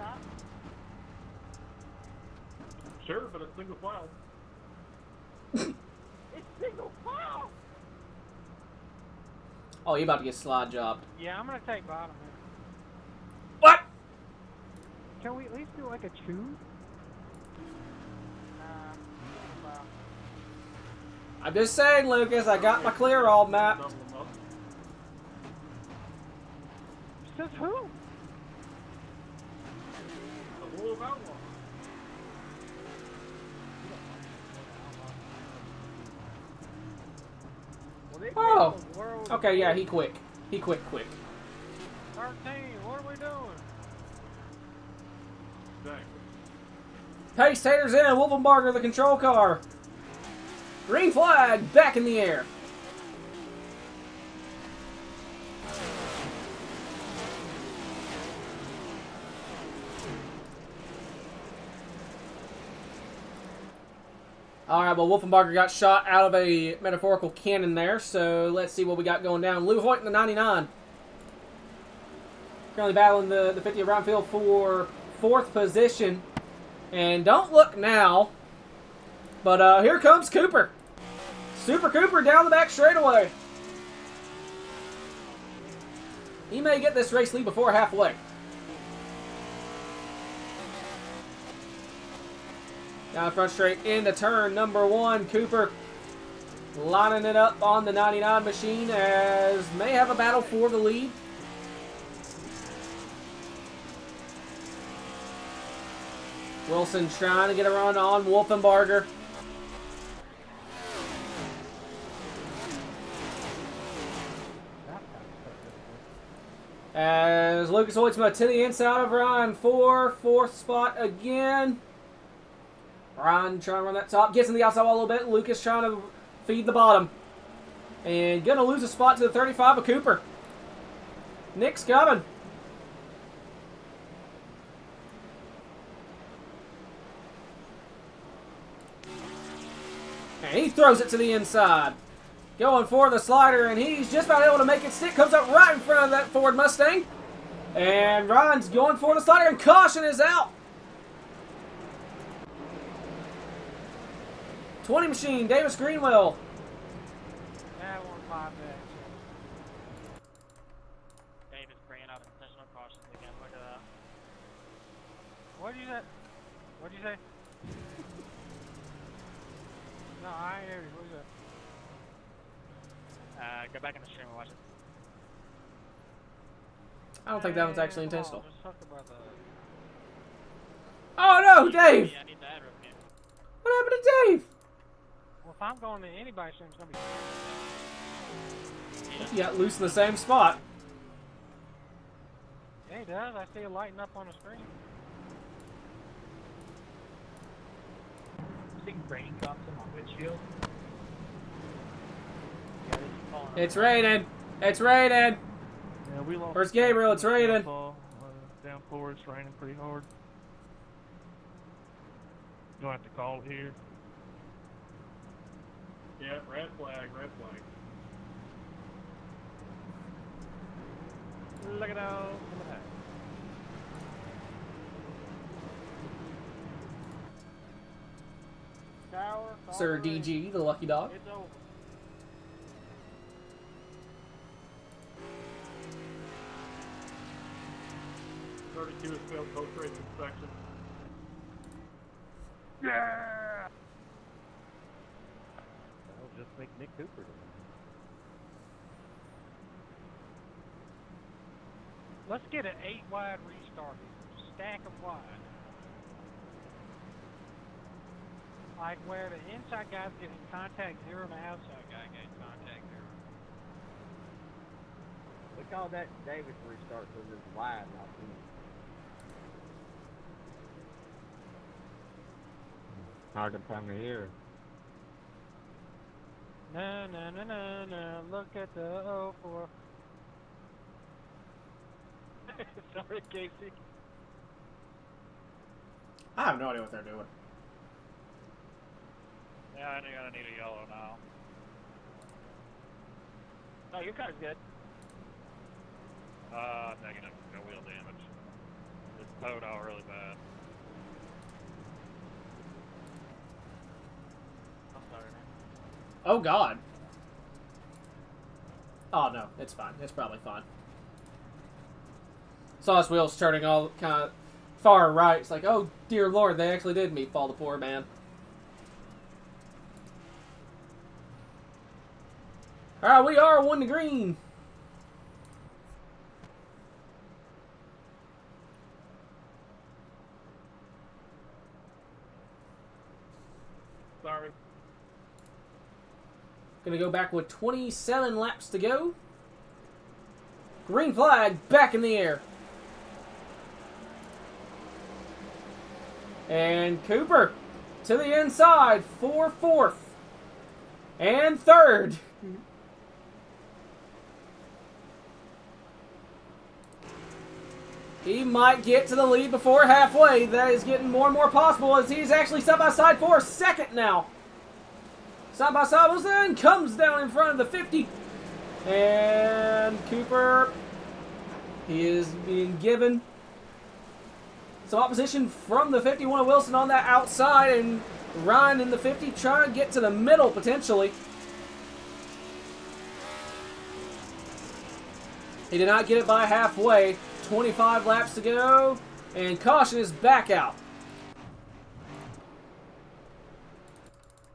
Sure, but it's single file. It's single file. Oh, you about to get slide jobbed. Yeah, I'm gonna take bottom here. What? Can we at least do like a choose? Well, I'm just saying, Lucas, I got my clear all mapped. Double them up. Says who? The rule of outlaw. Oh, okay, yeah, he quick. He quick. 13, what are we doing? Exactly. Pace Taters in, Wolfenbarger, the control car. Green flag, back in the air. Alright, well, Wolfenbarger got shot out of a metaphorical cannon there, so let's see what we got going down. Lou Hoyt in the 99. Currently battling the 50 of Brownfield for 4th position. And don't look now, but here comes Cooper. Super Cooper down the back straightaway. He may get this race lead before halfway. Down front straight into turn number 1. Cooper lining it up on the 99 machine as may have a battle for the lead. Wilson trying to get a run on Wolfenbarger. As Lucas Hoytsma to the inside of Ryan for 4th spot again. Ryan trying to run that top. Gets in the outside wall a little bit. Lucas trying to feed the bottom. And going to lose a spot to the 35 of Cooper. Nick's coming. And he throws it to the inside. Going for the slider, and he's just about able to make it stick. Comes up right in front of that Ford Mustang. And Ryan's going for the slider, and caution is out. 20 machine, Davis Greenwell. That one popped that. Davis bringing up intentional cautions again. Look at that. What'd you say? What'd you say? No, I ain't hear you. What'd you say? Go back in the stream and watch it. I don't think that one's actually intentional. Just talk about that. Oh no, Dave! Yeah, I need the ad revenue. What happened to Dave? Well, if I'm going to anybody's stream, it's gonna be. He got loose in the same spot. Yeah, he does. I see it lighting up on the screen. Seeing rain drops in my windshield. It's raining. It's raining. Yeah, we lost. Where's Gabriel? It's raining. Down floor, it's raining pretty hard. You'll have to call it here. Yeah, red flag, red flag. Look at that. Tower. Sir DG, the lucky dog. It's over. Q has failed both race inspection. Yeah! That'll just make Nick Cooper do it. Let's get an 8-wide restart here. Stack them wide. Like where the inside guy's getting contact 0 and the outside guy getting contact 0. We call that Davis restart because it's wide, not deep. Hard to time of year. No, no, no, no, no. Look at the 04. Sorry, Casey. I have no idea what they're doing. Yeah, I think I need a yellow now. Oh, your car's good. Negative. No wheel damage. It's towed out really bad. I'm sorry, man. Oh God. Oh no, it's fine. It's probably fine. Saw his wheels turning all kind of far right. It's like, oh dear Lord, they actually did meatball the poor man. All right, we are 1 to green. Sorry. Gonna go back with 27 laps to go. Green flag back in the air. And Cooper to the inside for 4th. And 3rd. He might get to the lead before halfway. That is getting more and more possible as he's actually side by side for 2nd now. Side by side was then comes down in front of the 50. And Cooper, he is being given some opposition from the 51 of Wilson on that outside. And Ryan in the 50 trying to get to the middle potentially. He did not get it by halfway. 25 laps to go, and caution is back out.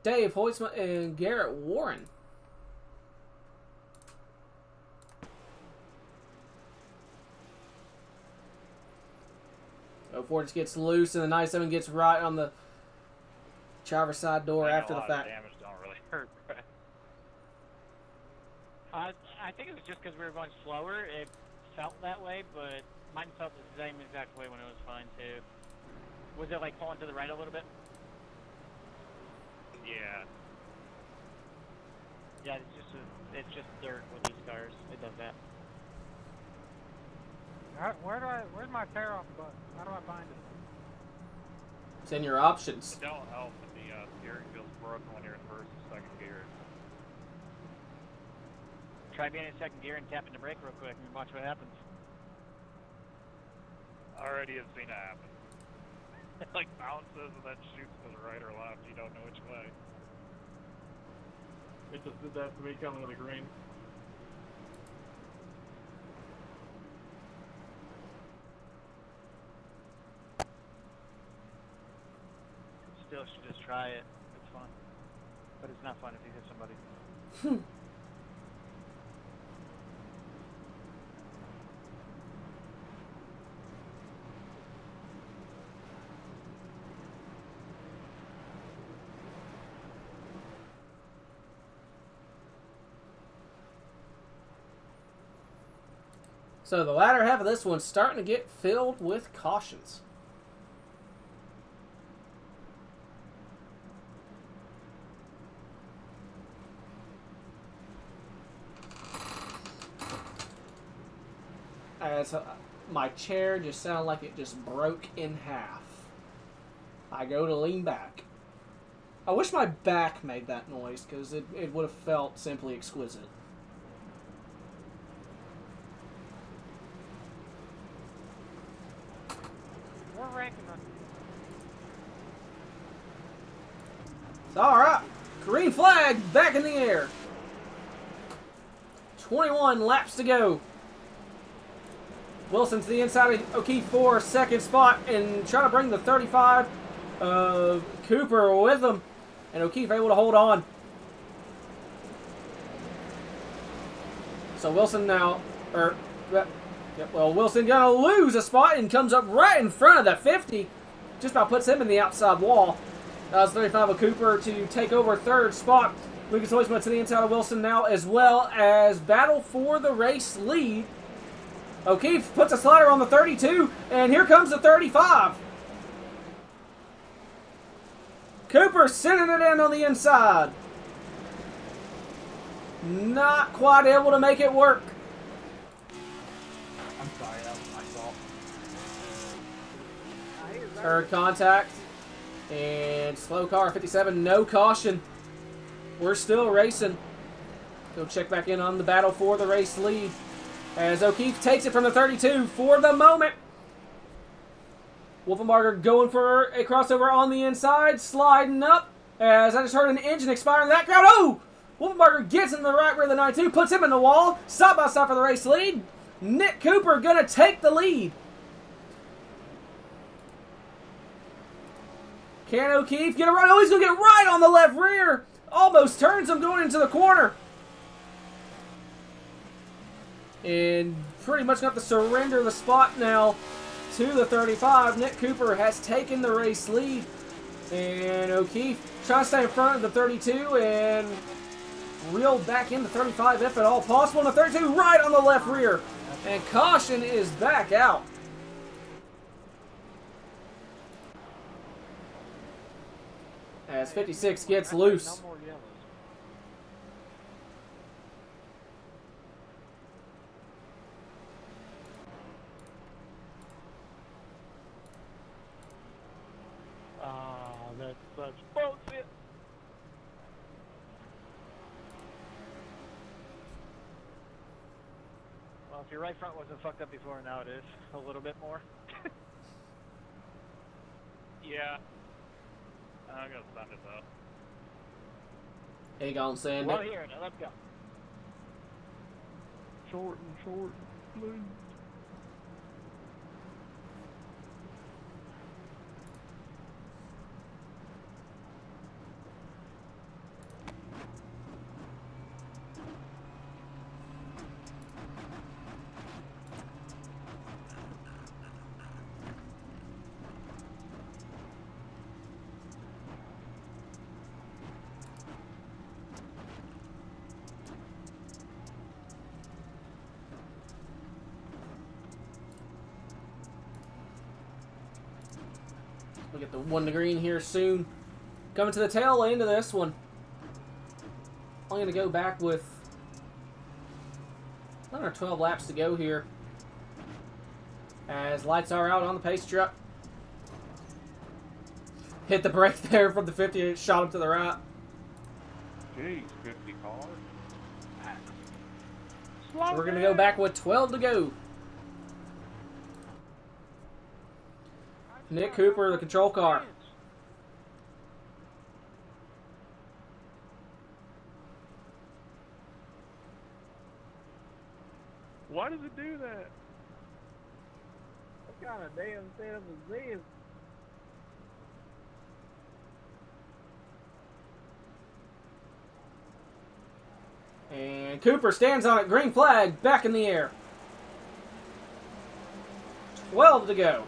Dave Hoytsman and Garrett Warren. So Ford just gets loose, and the 97 gets right on the driver's side door after the fact. Damage don't really hurt. I think it was just because we were going slower. It felt that way, but mine felt the same exact way when it was fine too. Was it like falling to the right a little bit? Yeah. Yeah, it's just dirt with these cars. It does that. Where's my tear off button? How do I find it? It's in your options. It don't help if the steering feels broken when you're in first or second gear. Try being in second gear and tapping the brake real quick and watch what happens. Already have seen it happen. It like bounces and then shoots to the right or left. You don't know which way. It just did that to me coming to the green. Still should just try it. It's fun. But it's not fun if you hit somebody. So the latter half of this one's starting to get filled with cautions. As my chair just sounded like it just broke in half. I go to lean back. I wish my back made that noise because it would have felt simply exquisite. We're ranking on Alright, green flag back in the air. 21 laps to go. Wilson to the inside of O'Keefe for second spot and trying to bring the 35 of Cooper with him. And O'Keefe able to hold on. So Wilson now, Wilson gonna lose a spot and comes up right in front of that 50. Just about puts him in the outside wall. That was 35 of Cooper to take over third spot. Lucas Hoisman to the inside of Wilson now, as well as battle for the race lead. O'Keefe puts a slider on the 32, and here comes the 35. Cooper sending it in on the inside. Not quite able to make it work. I'm sorry, that was my fault. Third contact. And slow car 57, no caution. We're still racing. Go check back in on the battle for the race lead. As O'Keefe takes it from the 32 for the moment. Wolfenbarger going for a crossover on the inside, sliding up. As I just heard an engine expire in that crowd. Oh! Wolfenbarger gets in the right rear of the 92, puts him in the wall. Side by side for the race lead. Nick Cooper going to take the lead. Can O'Keefe get a run? Oh, he's going to get right on the left rear. Almost turns him going into the corner. And pretty much got to surrender the spot now to the 35. Nick Cooper has taken the race lead. And O'Keefe trying to stay in front of the 32 and reel back into 35 if at all possible. And the 32 right on the left rear. And caution is back out. As 56 gets loose. No more yellows. That's such bullshit. Well, if your right front wasn't fucked up before, now it is a little bit more. Yeah. I'm gonna send it though. Hey, gone, Sandy. Well, here, now let's go. Short and short. please. We'll get the 1 to green here soon. Coming to the tail end of this one. I'm going to go back with 11 or 12 laps to go here. As lights are out on the pace truck. Hit the brake there from the 50 and it shot him to the right. Jeez, 50 cars. So we're going to go back with 12 to go. Nick Cooper, the control car. Why does it do that? What kind of damn setup is this? And Cooper stands on it. Green flag back in the air. 12 to go.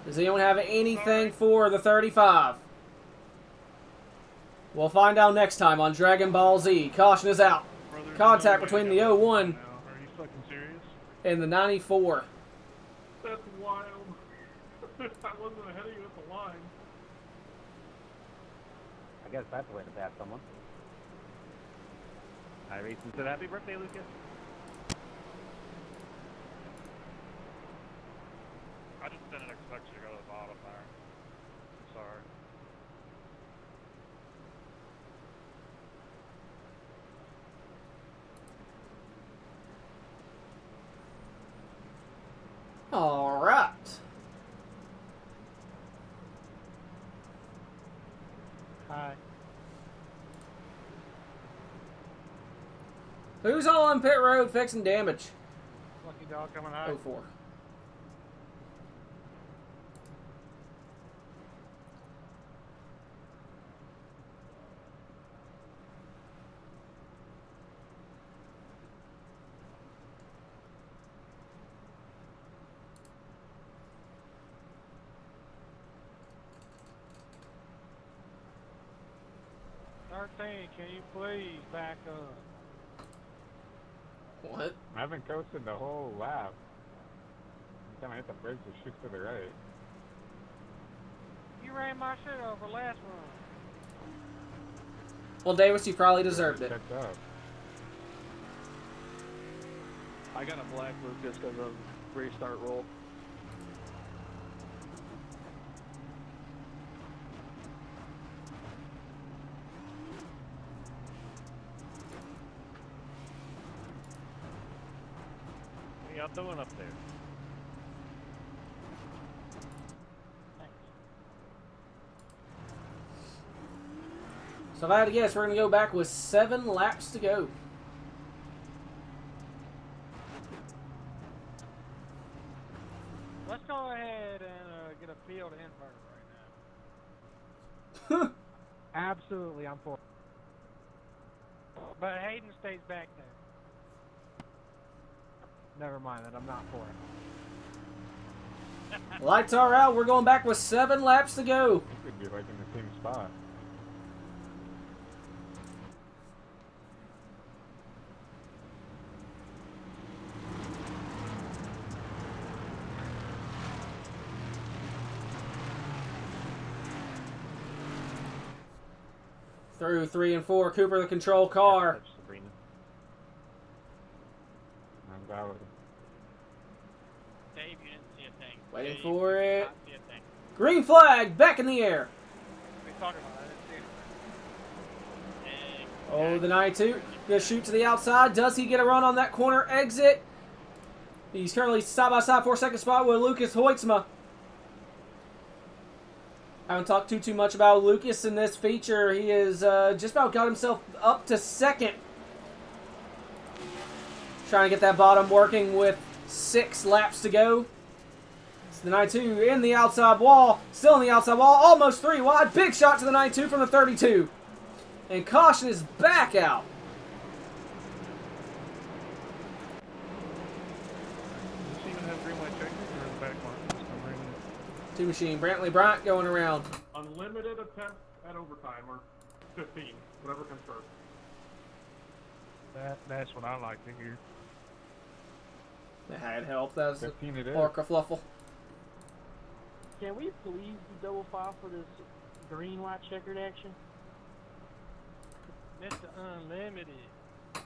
Does anyone have anything for the 35? We'll find out next time on Dragon Ball Z. Caution is out. Brother, Contact no between way the I'm 01 now. Are you fucking serious? and the 94. That's wild. I wasn't ahead of you at the line. I guess that's the way to pass someone. Hi, Racing said happy birthday, Lucas. I just didn't expect you to go to the bottom there. Sorry. All right. Hi. Who's all on pit road fixing damage? Lucky dog coming high. 04. Can you please back up? What? I haven't coasted the whole lap. Every time I hit the brakes, it shoots to the right. You ran my shit over last run. Well, Davis, you probably deserved it. Catch up. I got a black Lucas because of restart roll. What y'all doing up there? So if I had to guess, we're going to go back with 7 laps to go. Let's go ahead and get a field inverter right now. Absolutely, I'm for it. But Hayden stays back there. Never mind that, I'm not for it. Lights are out. We're going back with 7 laps to go. We could be like in the same spot. Through 3 and 4, Cooper, the control car. Touch Sabrina. I'm valid. Dave, you didn't see a thing. Waiting Dave, for you did it. not see a thing. Green flag back in the air. We talking about it, I didn't see it. Oh, the 92. Gonna shoot to the outside. Does he get a run on that corner exit? He's currently side-by-side 4-second spot with Lucas Hoitzma. I haven't talked too much about Lucas in this feature. He has just about got himself up to second. Trying to get that bottom working with 6 laps to go. It's the 92 in the outside wall. Still in the outside wall. Almost 3 wide. Big shot to the 92 from the 32. And caution is back out. Does she even have green light checkers or the back mark? Two machine. Brantley Bryant going around. Unlimited attempts at overtime, or 15, whatever comes first. That's what I like to hear. That had help. That was 15 it is. Orca Fluffle. Can we please do double file for this green light checkered action? Mr. Unlimited. I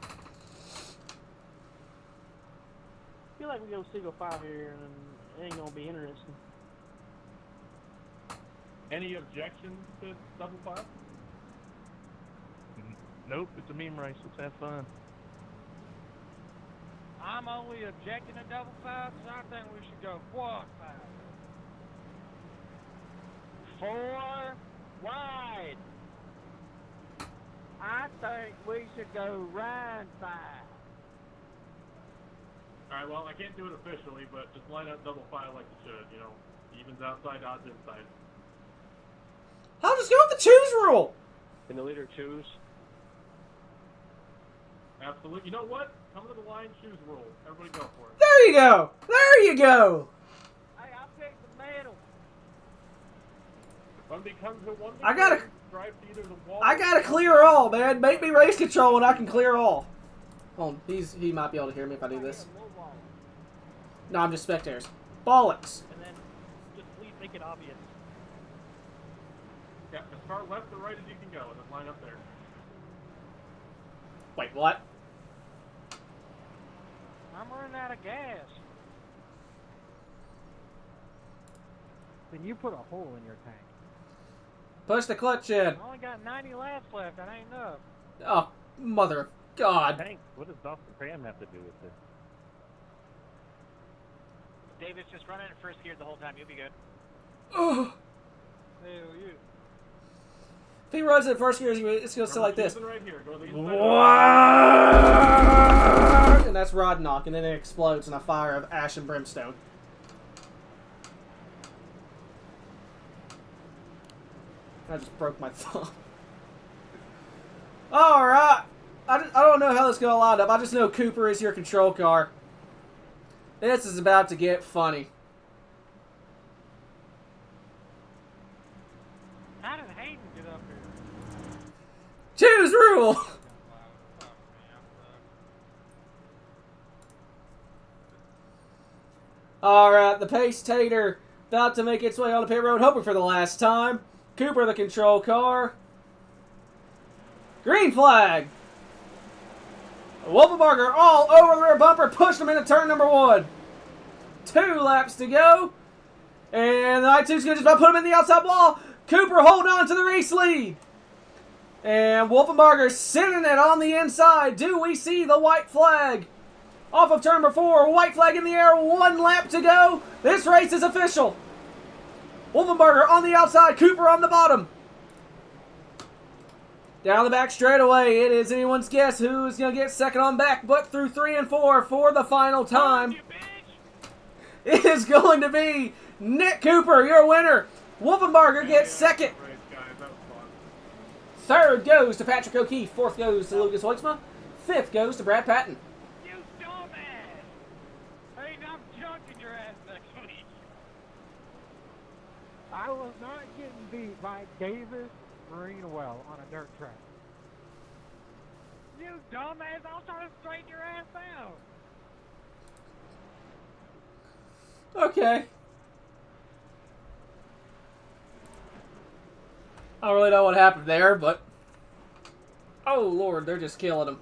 feel like we go single file here and it ain't gonna be interesting. Any objections to double file? Nope, it's a meme race. Let's have fun. I'm only objecting to double file because I think we should go quad file. 4 wide. I think we should go ride file. Alright, well, I can't do it officially, but just line up double file like you should, you know. Evens outside, odds inside. I'll just go with the choose rule. Can the leader choose? Absolutely. You know what? Come to the line, choose rule. Everybody go for it. There you go. There you go. Hey, I picked the middle. One becomes a one. I gotta- drive to either the wall. I gotta clear all, man. Make me race control and I can clear all. Hold on. He might be able to hear me if I do this. No, I'm just spectators. Bollocks. And then just please make it obvious. Yeah, as far left or right as you can go, and then line up there. Wait, what? I'm running out of gas. Then you put a hole in your tank. Push the clutch in. I only got 90 laps left. That ain't enough. Oh, mother of God. Thanks. What does Dr. Pam have to do with this? Davis, just run it in first gear the whole time. You'll be good. Ugh. Hell yeah. If he runs it first gear, it's going to sit like this. Right here. Go to the And that's rod knock, and then it explodes in a fire of ash and brimstone. I just broke my thumb. Alright. I don't know how this is going to line up. I just know Cooper is your control car. This is about to get funny. How did Hayden get up here? Choose rule! Alright, the Pace Tater about to make its way on the pit road, hoping for the last time. Cooper, the control car. Green flag! Wolfenbarger all over the rear bumper, pushed him into turn number 1. 2 laps to go. And the I2's going to just about put him in the outside wall. Cooper holding on to the race lead. And Wolfenbarger sending it on the inside. Do we see the white flag? Off of turn number 4. White flag in the air. 1 lap to go. This race is official. Wolfenbarger on the outside. Cooper on the bottom. Down the back straightaway. It is anyone's guess who is going to get second on back, but through 3 and 4 for the final time. It is going to be Nick Cooper, your winner. Wolfenbarger gets second. Third goes to Patrick O'Keefe. Fourth goes to Lucas Hoiksma. Fifth goes to Brad Patton. You dumbass! Hey, I'm junking your ass next week. I was not getting beat by Davis Greenwell on a dirt track. You dumbass! I was trying to straighten your ass out. Okay. I don't really know what happened there, but... Oh, Lord, they're just killing him.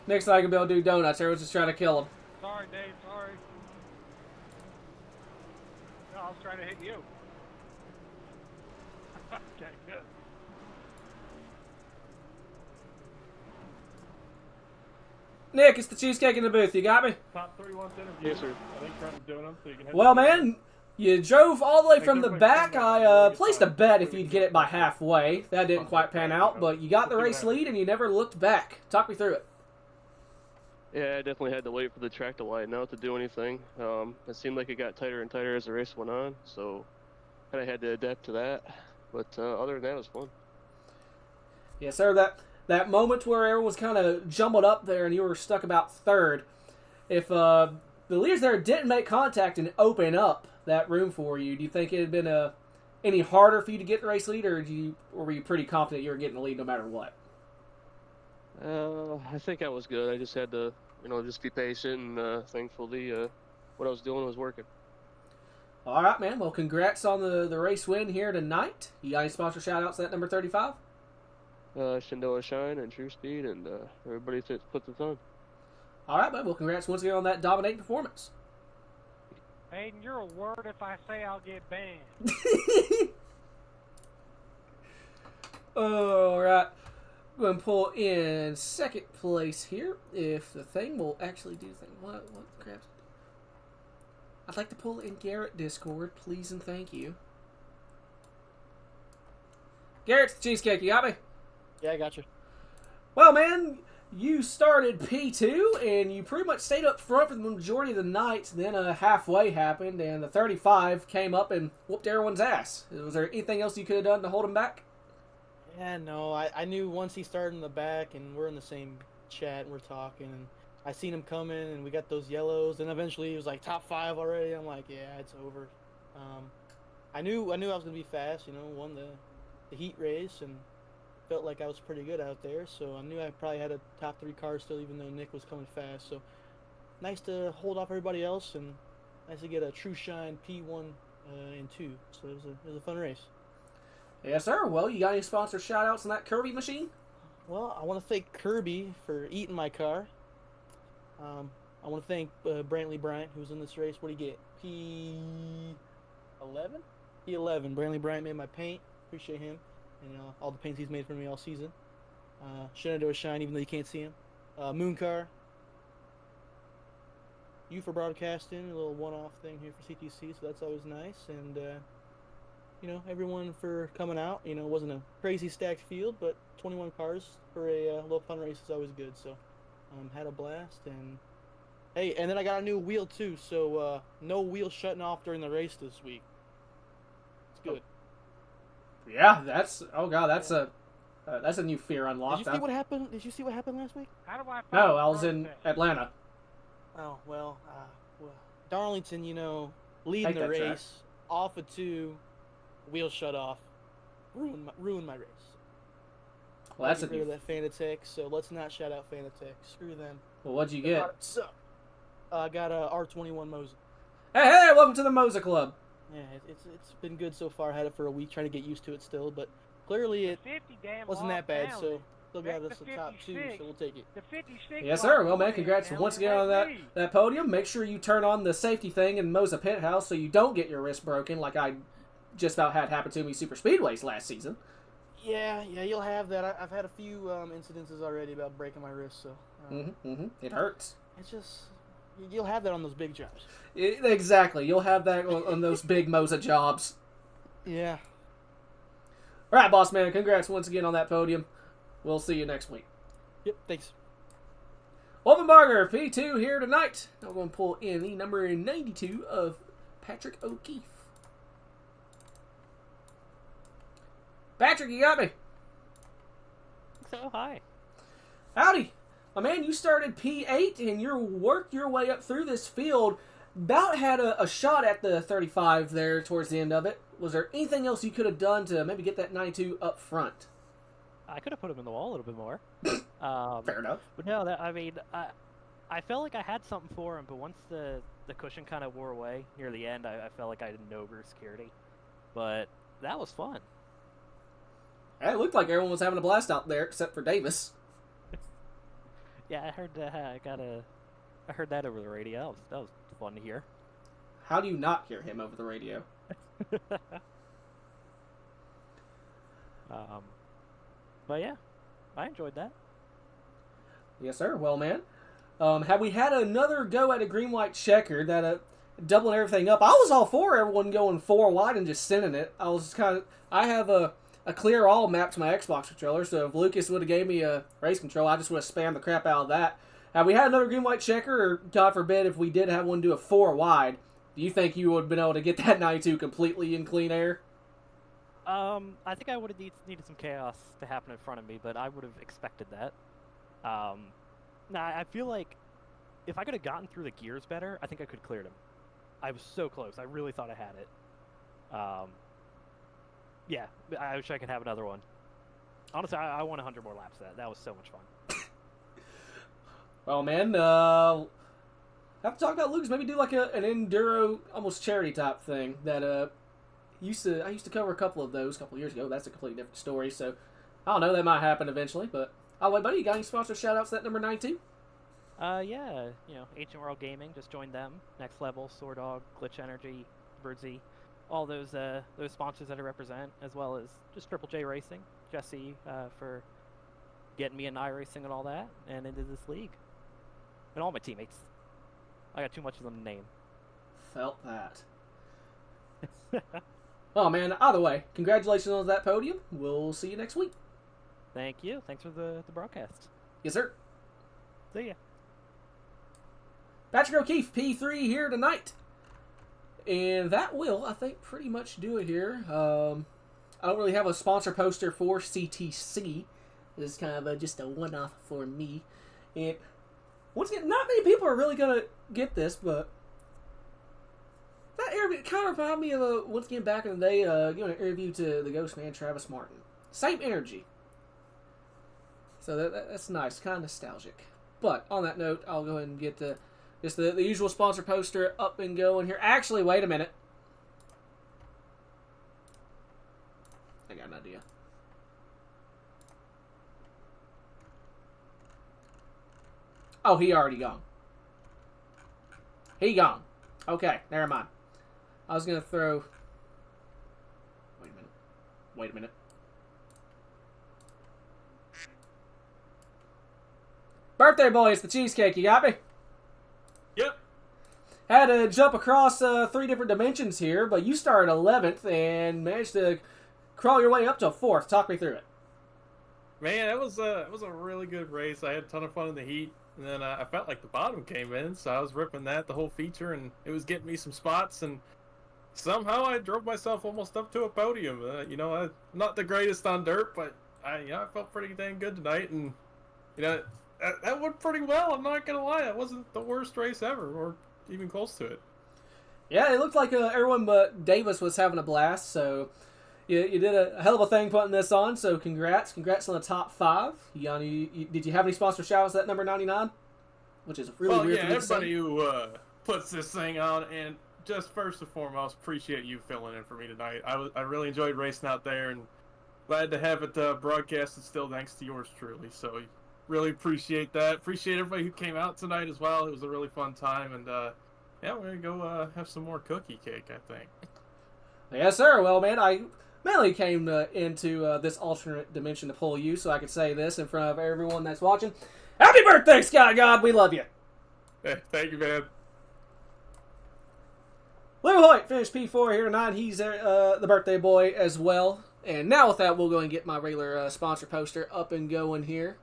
Next time I can be able to do donuts, everyone's just trying to kill him. Sorry, Dave, sorry. No, I was trying to hit you. Okay, good. Nick, it's the cheesecake in the booth. You got me? Top 3 wants to interview. Yes, sir. I think Trent's doing them, so you can head Well, to the- man, you drove all the way from the back. I placed a bet if you'd get it by halfway. That didn't quite pan out, but you got the race lead and you never looked back. Talk me through it. Yeah, I definitely had to wait for the track to widen out to do anything. It seemed like it got tighter and tighter as the race went on, so kind of had to adapt to that. But other than that, it was fun. Yes, sir. That moment where everyone was kind of jumbled up there and you were stuck about third. If the leaders there didn't make contact and open up that room for you, do you think it had been any harder for you to get the race lead, or were you pretty confident you were getting the lead no matter what? I think I was good. I just had to, just be patient, and thankfully, what I was doing was working. All right, man. Well, congrats on the race win here tonight. You got any sponsor shout-outs to that number 35? Shindoa Shine and True Speed, and everybody puts it on. All right, man. Well, congrats once again on that dominating performance. Hayden, you're a word if I say I'll get banned. All right. I'm going to pull in second place here. If the thing will actually do the thing. What the crap? I'd like to pull in Garrett Discord, please and thank you. Garrett's the cheesecake. You got me? Yeah, I got you. Well, man, you started P2, and you pretty much stayed up front for the majority of the night. Then a halfway happened, and the 35 came up and whooped everyone's ass. Was there anything else you could have done to hold him back? Yeah, no, I knew once he started in the back, and we're in the same chat, and we're talking, and I seen him coming, and we got those yellows, and eventually he was like top 5 already. I'm like, yeah, it's over. I knew I was gonna be fast, won the heat race, and felt like I was pretty good out there, so I knew I probably had a top 3 car still, even though Nick was coming fast. So nice to hold off everybody else, and nice to get a true shine P1 and 2. So it was a fun race. Yes, sir. Well, you got any sponsor shout-outs on that Kirby machine? Well, I want to thank Kirby for eating my car. I want to thank Brantley Bryant, who was in this race. What did he get? P11? P11. Brantley Bryant made my paint. Appreciate him. And all the paints he's made for me all season. Shenandoah Shine, even though you can't see him. Mooncar. You for broadcasting, a little one-off thing here for CTC, so that's always nice. And, everyone for coming out. It wasn't a crazy stacked field, but 21 cars for a little fun race is always good. So, had a blast. And, hey, and then I got a new wheel, too, so no wheel shutting off during the race this week. It's good. Yeah, that's a new fear unlocked. Did you see what happened? Did you see what happened last week? How do I find No, I was in Atlanta. Oh well, Darlington, leading the race off of 2, wheel shut off, ruined my race. Well, that's a rid of that Fanatec, so let's not shout out Fanatec. Screw them. Well, what'd you get? I got a R21 Moza. Hey, welcome to the Moza Club. Yeah, it's been good so far. I had it for a week, trying to get used to it still, but clearly it wasn't that bad. So still got us a top 2, so we'll take it. The 56. Yes, sir. Well, man, congrats once again on that podium. Make sure you turn on the safety thing in Moza Pit House so you don't get your wrist broken, like I just about had happen to me super speedways last season. Yeah, you'll have that. I've had a few incidences already about breaking my wrist, so It hurts. It's just you'll have that on those big jobs. Exactly. You'll have that on those big Moza jobs. Yeah. All right, boss man. Congrats once again on that podium. We'll see you next week. Yep, thanks. Wolfenbarger, P2 here tonight. I'm going to pull in the number 92 of Patrick O'Keefe. Patrick, you got me. So, hi. Howdy. My man, you started P8 and you worked your way up through this field. About had a shot at the 35 there towards the end of it. Was there anything else you could have done to maybe get that 92 up front? I could have put him in the wall a little bit more. Fair enough. But no, I felt like I had something for him, but once the cushion kind of wore away near the end, I felt like I didn't know over security. But that was fun. It looked like everyone was having a blast out there except for Davis. Yeah, I heard I heard that over the radio. That was fun to hear. How do you not hear him over the radio? But yeah, I enjoyed that. Yes, sir. Well, man, had we had another go at a green white checker that doubling everything up, I was all for everyone going 4 wide and just sending it. I have a clear all map to my Xbox controller, so if Lucas would have gave me a race control, I just would have spammed the crap out of that. Had we had another green-white checker, or God forbid if we did have one do a 4 wide, do you think you would have been able to get that 92 completely in clean air? I think I would have needed some chaos to happen in front of me, but I would have expected that. Nah, I feel like if I could have gotten through the gears better, I think I could have cleared him. I was so close. I really thought I had it. Yeah, I wish I could have another one. Honestly, I want 100 more laps of that. That was so much fun. Well, man, have to talk about Lucas. Maybe do like an enduro, almost charity type thing. That I used to cover a couple of those a couple of years ago. That's a completely different story. So I don't know. That might happen eventually. But oh wait, buddy, you got any sponsor shout outs? That number 92? Yeah, Ancient World Gaming, just joined them. Next Level, Sword Dog, Glitch Energy, Birdsey, all those sponsors that I represent, as well as just Triple J Racing, Jesse for getting me in iRacing and all that, and into this league. And all my teammates. I got too much of them to name. Felt that. Oh man, either way, congratulations on that podium. We'll see you next week. Thank you. Thanks for the broadcast. Yes, sir. See ya. Patrick O'Keefe, P3 here tonight. And that will, I think, pretty much do it here. I don't really have a sponsor poster for CTC. This is kind of just a one-off for me. And once again, not many people are really going to get this, but that interview kind of reminded me of, once again, back in the day, an interview to the Ghost Man, Travis Martin. Same energy. So that's nice, kind of nostalgic. But on that note, I'll go ahead and get just the usual sponsor poster up and going here. Actually, wait a minute. I got an idea. Oh, he already gone. He gone. Okay, never mind. I was going to throw... Wait a minute. Birthday boy, it's the cheesecake. You got me? Yep. Had to jump across 3 different dimensions here, but you started 11th and managed to crawl your way up to 4th. Talk me through it. Man, it was a really good race. I had a ton of fun in the heat, and then I felt like the bottom came in, so I was ripping that the whole feature, and it was getting me some spots, and somehow I drove myself almost up to a podium. I'm not the greatest on dirt, but I felt pretty dang good tonight, and that went pretty well. I'm not gonna lie, it wasn't the worst race ever, or even close to it. Yeah, it looked like everyone but Davis was having a blast, so you did a hell of a thing putting this on, so congrats on the top 5. Did you have any sponsor shout-outs at number 99? Which is really weird for me to say. Everybody who puts this thing on, and just first and foremost, appreciate you filling in for me tonight. I really enjoyed racing out there, and glad to have it broadcasted still thanks to yours truly, so really appreciate that. Appreciate everybody who came out tonight as well. It was a really fun time, and we're gonna go have some more cookie cake, I think. Yes, sir. Well, man, I mainly came into this alternate dimension to pull you, so I could say this in front of everyone that's watching. Happy birthday, Sky God! We love you. Hey, thank you, man. Lou Hoyt finished P4 here tonight. He's the birthday boy as well. And now with that, we'll go and get my regular sponsor poster up and going here.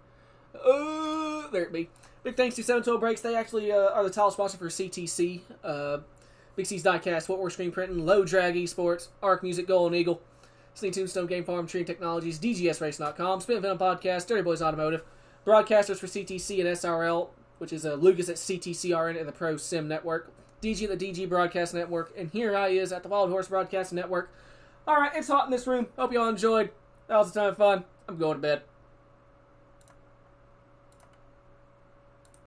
There it be. Big thanks to 712 Brakes. They actually are the title sponsor for CTC. Big C's Diecast, Footwear Screen Printing, Low Drag Esports, Arc Music, Golden Eagle, Sling Tombstone Game Farm, Tree Technologies, DGSRacing.com, Spin Venom Podcast, Dirty Boys Automotive, broadcasters for CTC and SRL, which is Lucas at CTCRN and the Pro Sim Network, DG at the DG Broadcast Network, and here I is at the Wild Horse Broadcast Network. Alright, it's hot in this room. Hope y'all enjoyed. That was a ton of fun. I'm going to bed.